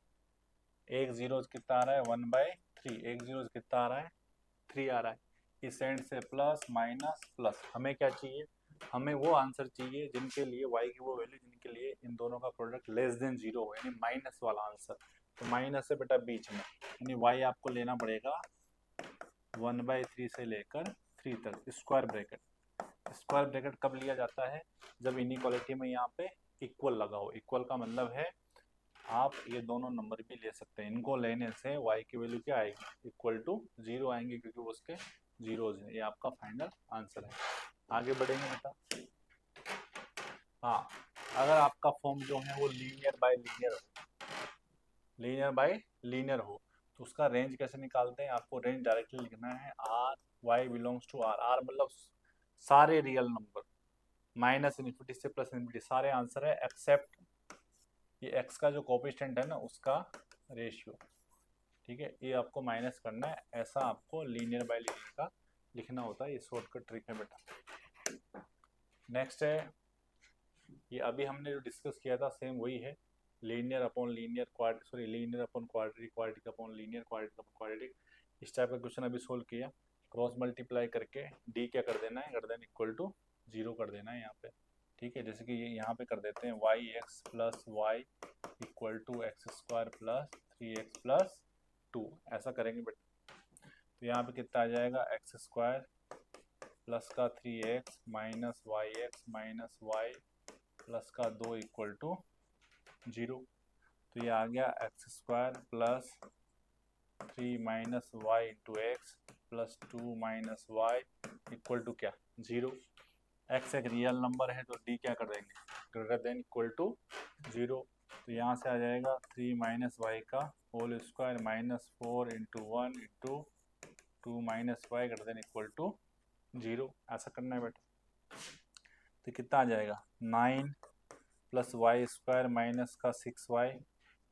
Speaker 1: एक जीरो कितना आ रहा है 1/3, एक जीरो कितना आ रहा है 3 आ रहा है। इस एंड से प्लस माइनस प्लस, हमें क्या चाहिए, हमें वो आंसर चाहिए जिनके लिए y की वो वैल्यू जिनके लिए इन दोनों का प्रोडक्ट लेस देन 0 हो, यानी माइनस वाला आंसर। तो माइनस से बेटा बीच में, यानी y आपको लेना पड़ेगा 1/3 से लेकर 3 तक स्क्वायर ब्रैकेट। स्क्वायर ब्रैकेट कब लिया जाता है, जब इनइक्वालिटी में यहाँ पे इक्वल लगा हो। इक्वल का मतलब है आप ये दोनों नंबर भी ले सकते हैं, इनको लेने से y की वैल्यू क्या आएगी इक्वल टू 0 आएंगे, क्योंकि वो उसके जीरोज हैं। ये आपका फाइनल आंसर है। आगे बढ़ेंगे बेटा। हाँ, अगर आपका फॉर्म जो है वो लीनियर बाय लीनियर हो तो उसका रेंज कैसे निकालते हैं, आपको रेंज डायरेक्टली लिखना है R Y belongs to R. R मतलब सारे रियल नंबर, माइनस इन्फिनिटी से प्लस इन्फिनिटी सारे आंसर है एक्सेप्ट ये एक्स का जो कोफिशिएंट है ना उसका रेशियो। ठीक है, ये आपको माइनस करना है, ऐसा आपको लीनियर बाय लीनियर का लिखना होता है। ये शॉर्टकट ट्रिक है बेटा। नेक्स्ट है, ये अभी हमने जो डिस्कस किया था सेम वही है, linear upon linear linear upon quadratic, quadratic upon linear, quadratic upon quadratic. इस टाइप का क्वेश्चन अभी सोल्व किया। क्रॉस मल्टीप्लाई करके डी क्या कर देना है, कर देना इक्वल टू 0 कर देना है यहाँ पे। ठीक है, जैसे कि ये यहाँ पे कर देते हैं Y X plus Y equal to x square plus 3x plus 2, ऐसा करेंगे बेटा। तो यहाँ पे कितना आ जाएगा एक्स स्क्वायर प्लस का 3x minus Y X minus Y plus का 2 इक्वल टू 0। तो ये आ गया X square plus 3 minus Y into x plus 2 minus Y equal to क्या 0। एक्स एक रियल नंबर है तो डी क्या कर देंगे ग्रेटर देन इक्वल टू 0। तो यहाँ से आ जाएगा 3 माइनस वाई का whole square minus 4 into 1 into 2 minus Y greater than equal to 0, ऐसा करना है बेटा। तो कितना आ जाएगा 9 प्लस वाई स्क्वायर माइनस का 6y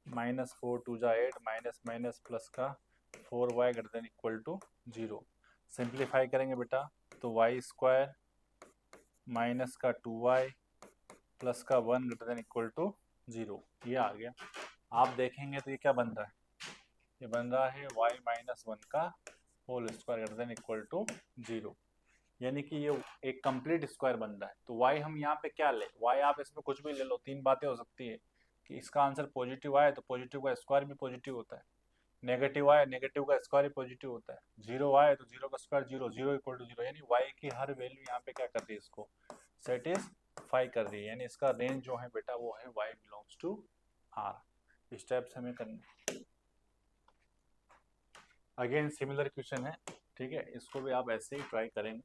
Speaker 1: माइनस 4 2 जा 8 माइनस माइनस प्लस का 4y greater than equal to 0। Simplify करेंगे बेटा तो वाई स्क्वायर माइनस का 2y प्लस का 1 ग्रेटर देन इक्वल टू 0, ये आ गया। आप देखेंगे तो ये क्या बन रहा है, ये बन रहा है y माइनस 1 का whole square greater than equal to 0, यानी कि ये एक कंप्लीट स्क्वायर बन रहा है। तो y हम यहाँ पे क्या ले, y आप इसमें कुछ भी ले लो, तीन बातें हो सकती है कि इसका आंसर पॉजिटिव आए तो पॉजिटिव का स्क्वायर भी पॉजिटिव होता है, नेगेटिव आए नेगेटिव का स्क्वायर भी पॉजिटिव होता है, जीरो आए तो जीरो का square zero, zero equal to zero, यानी y की हर वैल्यू यहाँ पे क्या कर रही है इसको सेटिस्फाई कर रही है, यानी इसका रेंज जो है बेटा वो है y बिलोंग्स टू r। इस टाइप से हमें करना। अगेन सिमिलर क्वेश्चन है, ठीक है, इसको भी आप ऐसे ही ट्राई करेंगे।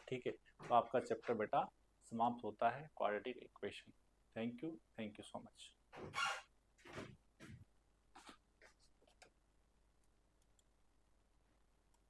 Speaker 1: ठीक है, तो आपका चैप्टर बेटा समाप्त होता है quadratic equation. Thank you so much.